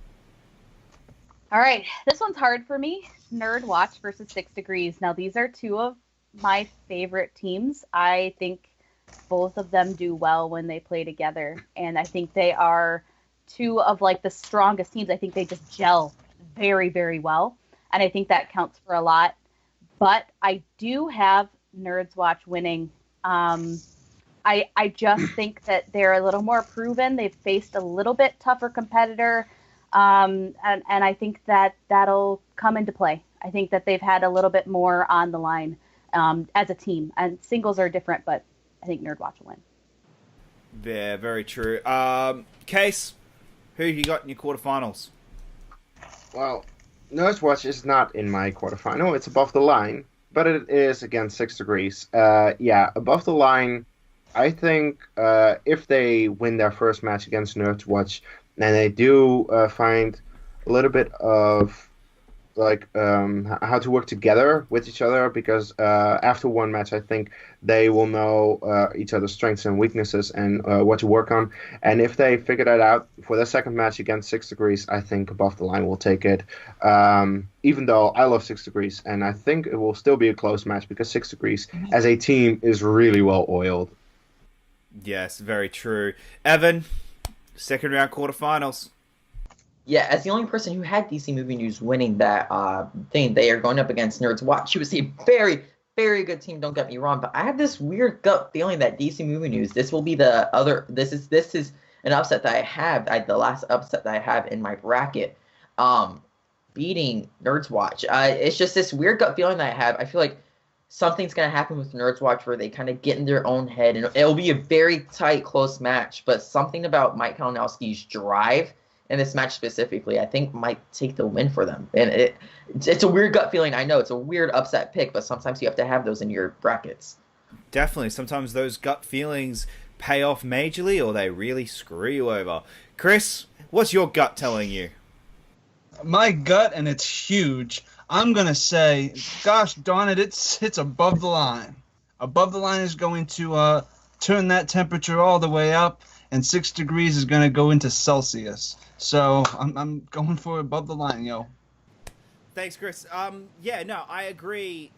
All right, this one's hard for me. Nerd Watch versus 6 Degrees. Now, these are 2 of my favorite teams. I think both of them do well when they play together, and I think they are 2 of the strongest teams. I think they just gel very, very well, and I think that counts for a lot. But I do have Nerds Watch winning. I just think that they're a little more proven. They've faced a little bit tougher competitor, and I think that that'll come into play. I think that they've had a little bit more on the line as a team, and singles are different, but I think Nerd Watch will win. Yeah, very true. Kees, who you got in your quarterfinals? Well, Nerd Watch is not in my quarterfinal. It's above the line, but it is against 6 Degrees. Above the line, I think if they win their first match against Nerds Watch, and they do find a little bit of like how to work together with each other, because after one match I think they will know each other's strengths and weaknesses and what to work on. And if they figure that out for their second match against 6 Degrees, I think Above the Line will take it, even though I love 6 Degrees, and I think it will still be a close match because 6 Degrees as a team is really well oiled. Yes, very true. Evan, second round quarterfinals. Yeah, as the only person who had DC Movie News winning that thing, they are going up against Nerds Watch. She was a very, very good team, don't get me wrong, but I have this weird gut feeling that DC Movie News, this will be the other, this is an upset that I have, the last upset that I have in my bracket, beating Nerds Watch. It's just this weird gut feeling that I have. I feel like something's going to happen with Nerds Watch where they kind of get in their own head, and it'll be a very tight, close match, but something about Mike Kalinowski's drive in this match specifically, I think might take the win for them. And it's a weird gut feeling. I know it's a weird upset pick, but sometimes you have to have those in your brackets. Definitely. Sometimes those gut feelings pay off majorly, or they really screw you over. Chris, what's your gut telling you? My gut, and it's huge, I'm going to say, gosh darn it, it's Above the Line. Above the Line is going to turn that temperature all the way up, and 6 Degrees is going to go into Celsius. So I'm going for Above the Line, yo. Thanks, Chris. Yeah, no, I agree.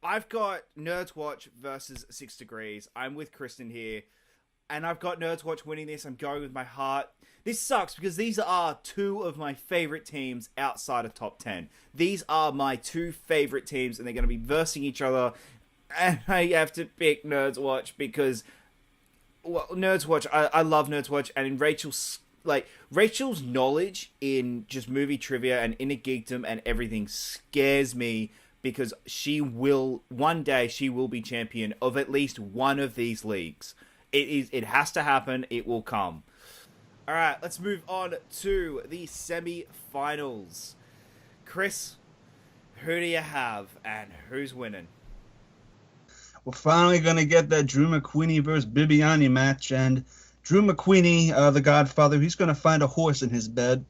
I've got Nerds Watch versus 6 Degrees. I'm with Kristen here. And I've got Nerds Watch winning this. I'm going with my heart. This sucks because these are two of my favorite teams outside of top 10. These are my two favorite teams, and they're going to be versing each other. And I have to pick Nerds Watch because, well, Nerds Watch, I love Nerds Watch. And in Rachel's knowledge in just movie trivia and inner geekdom and everything scares me, because one day she will be champion of at least one of these leagues. It has to happen. It will come. All right, let's move on to the semi-finals. Chris, who do you have and who's winning? We're finally going to get that Drew McQueenie versus Bibbiani match, and Drew McQueenie, the Godfather, he's going to find a horse in his bed.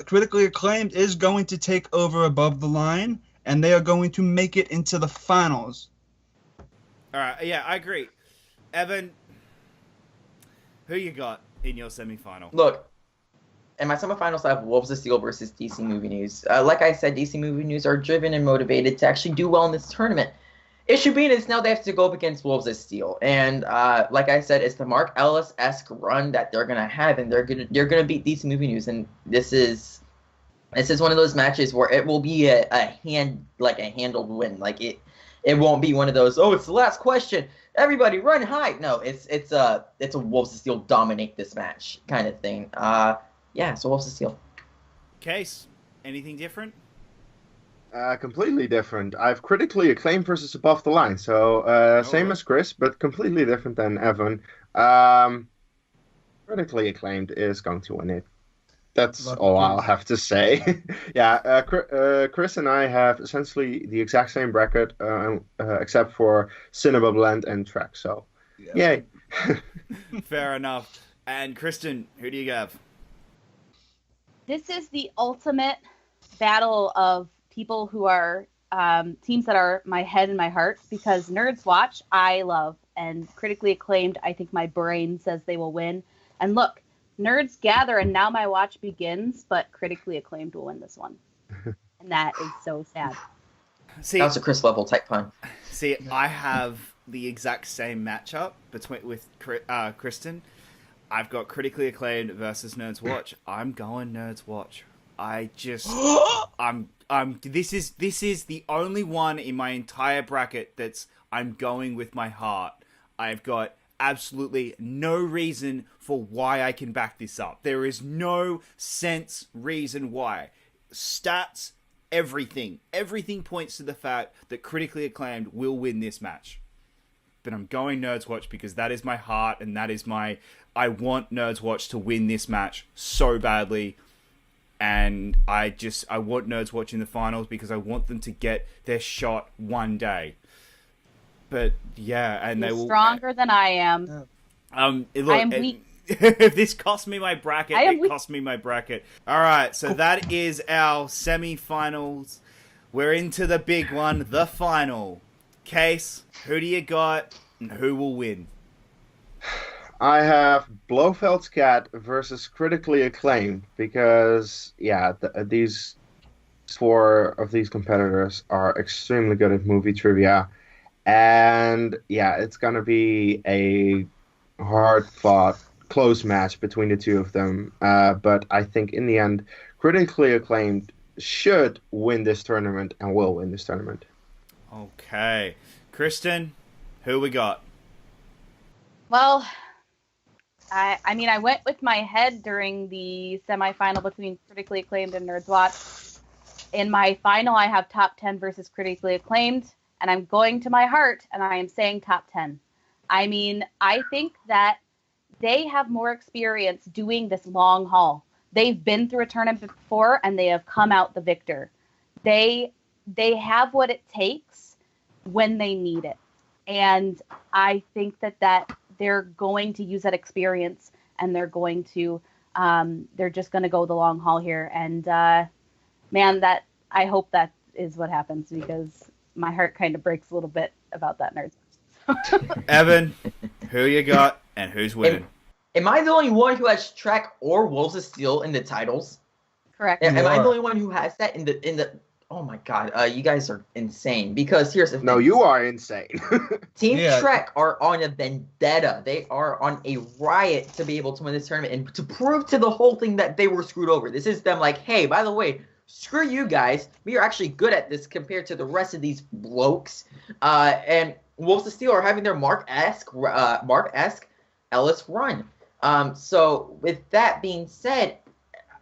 Critically Acclaimed is going to take over Above the Line, and they are going to make it into the finals. All right, yeah, I agree. Evan, who you got in your semifinal? Look, in my semifinals, I have Wolves of Steel versus DC Movie News. Like I said, DC Movie News are driven and motivated to actually do well in this tournament. Issue being is now they have to go up against Wolves of Steel, and like I said, it's the Mark Ellis-esque run that they're gonna have, and they're gonna beat DC Movie News, and this is one of those matches where it will be a handled win. Like it won't be one of those, oh, it's the last question, everybody run high. No, it's a Wolves of Steel dominate this match kind of thing. Yeah, so Wolves of Steel. Kees, anything different? Completely different. I've Critically Acclaimed versus Above the Line, so same as Chris, but completely different than Evan. Critically Acclaimed is going to win it. That's all I'll have to say. Yeah, Chris and I have essentially the exact same bracket, except for Cinema Blend and Track, so yay. Fair enough. And Kristen, who do you have? This is the ultimate battle of people who are teams that are my head and my heart, because Nerds Watch I love, and Critically Acclaimed I think my brain says they will win. And look, Nerds gather and now my watch begins, but Critically Acclaimed will win this one. And that is so sad. See, that was a Chris level type pun. See, I have the exact same matchup with Kristen. I've got Critically Acclaimed versus Nerds Watch. I'm going Nerds Watch. This is the only one in my entire bracket that's I'm going with my heart. I've got absolutely no reason for why I can back this up. There is no reason why. Stats, everything points to the fact that Critically Acclaimed will win this match. But I'm going Nerds Watch because that is my heart, and that is I want Nerds Watch to win this match so badly. And I want Nerds Watch in the finals because I want them to get their shot one day. But yeah, and You're they will stronger than I am. Look, I am weak. If this cost me my bracket, I am it weak. cost me my bracket. All right, so that is our semi-finals. We're into the big one, the final. Case, who do you got, and who will win? I have Blofeld's Cat versus Critically Acclaimed because, these 4 of these competitors are extremely good at movie trivia. And, it's going to be a hard-fought, close match between the 2 of them. But I think in the end, Critically Acclaimed should win this tournament and will win this tournament. Okay. Kristen, who we got? Well, I went with my head during the semifinal between Critically Acclaimed and Nerds Watch. In my final, I have top 10 versus Critically Acclaimed, and I'm going to my heart, and I am saying top 10. I mean, I think that they have more experience doing this long haul. They've been through a tournament before, and they have come out the victor. They have what it takes when they need it. And I think that they're going to use that experience, and they're going to they're just going to go the long haul here. And man, that I hope that is what happens, because my heart kind of breaks a little bit about that, Nerds. Evan, who you got and who's winning? Am I the only one who has Trek or Wolves of Steel in the titles? Correct. Am I the only one who has that in the? Oh my God, you guys are insane. Because here's the thing. No, you are insane. Team Trek are on a vendetta. They are on a riot to be able to win this tournament and to prove to the whole thing that they were screwed over. This is them like, hey, by the way, screw you guys. We are actually good at this compared to the rest of these blokes. And Wolves of Steel are having their Mark-esque Ellis run. So with that being said,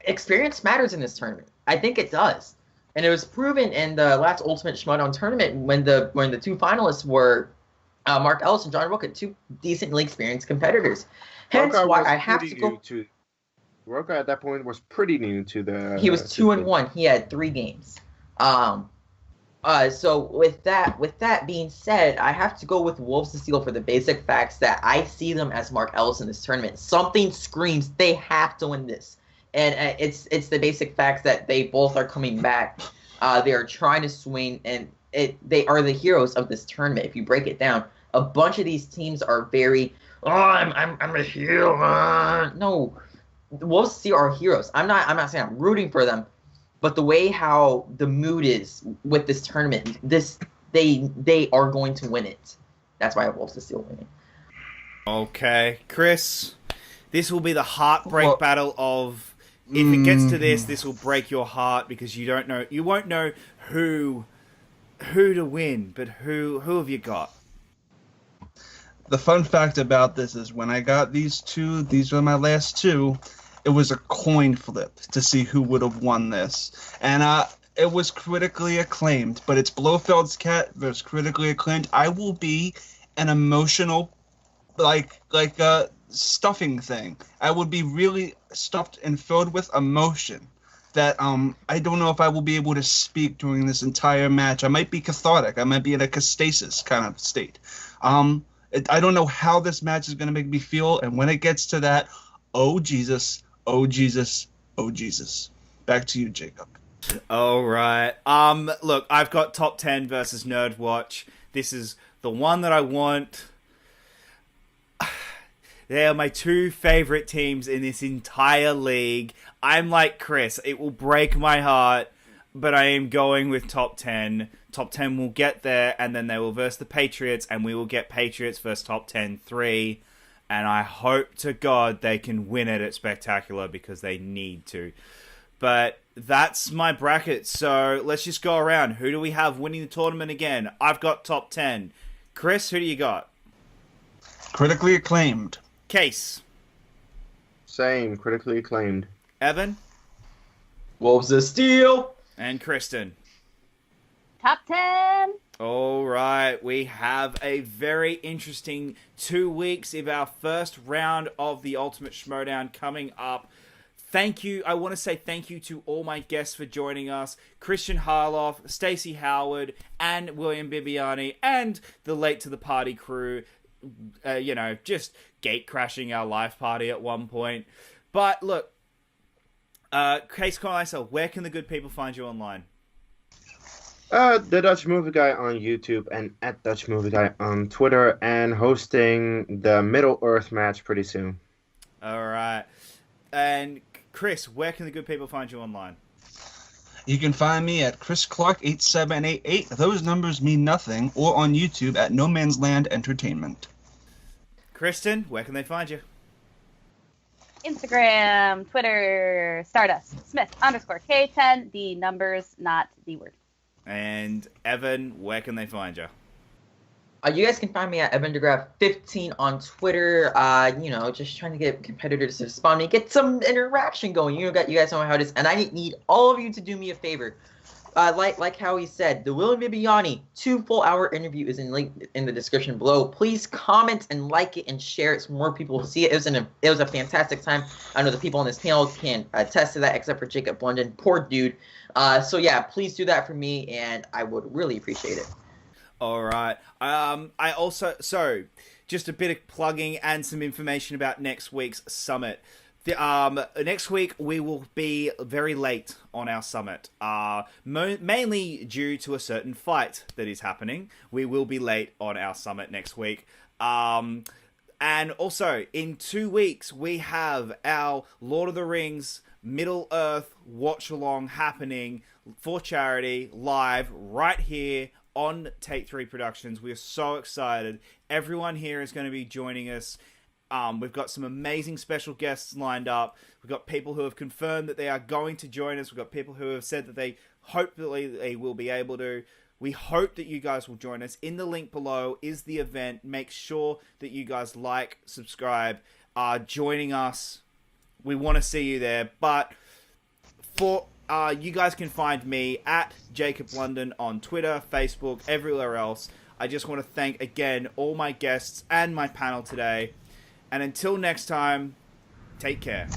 experience matters in this tournament. I think it does. And it was proven in the last Ultimate Schmoedown tournament when the 2 finalists were Mark Ellis and John Roca, 2 decently experienced competors. Hence why I have to go. Roca at that point was pretty new to the. He was 2-1. He had 3 games. So with that being said, I have to go with Wolves of Steel for the basic facts that I see them as Mark Ellis in this tournament. Something screams they have to win this. And it's the basic facts that they both are coming back. They are trying to swing, and they are the heroes of this tournament. If you break it down, a bunch of these teams are very, I'm a hero. No, the Wolves of Steel are heroes. I'm not saying I'm rooting for them, but the way how the mood is with this tournament, they are going to win it. That's why I have Wolves of Steel winning. Okay, Chris, this will be the heartbreak battle of. If it gets to this will break your heart because you won't know who to win, but who have you got? The fun fact about this is when I got these were my last 2, it was a coin flip to see who would have won this. And it was Critically Acclaimed, but it's Blofeld's Cat versus Critically Acclaimed. I will be an emotional, like stuffing thing. I would be really stuffed and filled with emotion that I don't know if I will be able to speak during this entire match. I might be cathartic. I might be in a castasis kind of state. I don't know how this match is going to make me feel, and when it gets to that, oh Jesus, oh Jesus, oh Jesus. Back to you, Jacob. All right. Look, I've got top 10 versus Nerd Watch. This is the one that I want. They are my 2 favorite teams in this entire league. I'm like Chris. It will break my heart, but I am going with top 10. Top 10 will get there, and then they will verse the Patriots, and we will get Patriots versus top 10 3. And I hope to God they can win it at Spectacular because they need to. But that's my bracket, so let's just go around. Who do we have winning the tournament again? I've got top 10. Chris, who do you got? Critically Acclaimed. Case. Same, Critically Acclaimed. Evan. Wolves of Steel. And Kristen. Top 10. All right, we have a very interesting 2 weeks of our first round of the Ultimate Schmoedown coming up. Thank you. I want to say thank you to all my guests for joining us. Kristian Harloff, Stacy Howard, and William Bibbiani, and the late to the party crew. Just gate crashing our live party at one point. But look, Cornelisse, where can the good people find you online? The Dutch Movie Guy on YouTube and at Dutch Movie Guy on Twitter, and hosting the Middle Earth match pretty soon. All right. And Chris, where can the good people find you online? You can find me at Chris Clark 8788. Those numbers mean nothing, or on YouTube at No Man's Land Entertainment. Kristen, where can they find you? Instagram, Twitter, Stardust, Smith_K10, the numbers, not the word. And Evan, where can they find you? You guys can find me at Evan DeGraff 15 on Twitter. Just trying to get competitors to respond to me, get some interaction going. You guys know how it is, and I need all of you to do me a favor. Like how he said, the William Bibbiani 2 full-hour interview is linked in the description below. Please comment and like it and share it so more people will see it. It was a fantastic time. I know the people on this panel can attest to that, except for Jacob Blunden. Poor dude. So yeah, please do that for me, and I would really appreciate it. All right. Just a bit of plugging and some information about next week's summit. Next week we will be very late on our summit, mainly due to a certain fight that is happening. We will be late on our summit next week. And also, in 2 weeks, we have our Lord of the Rings Middle Earth watch-along happening for charity, live, right here on Take 3 Productions. We are so excited. Everyone here is going to be joining us. We've got some amazing special guests lined up. We've got people who have confirmed that they are going to join us. We've got people who have said that they hopefully they will be able to. We hope that you guys will join us. In the link below is the event. Make sure that you guys like, subscribe, joining us. We want to see you there. But for you guys can find me at Jacob Blunden on Twitter, Facebook, everywhere else. I just want to thank again all my guests and my panel today. And until next time, take care.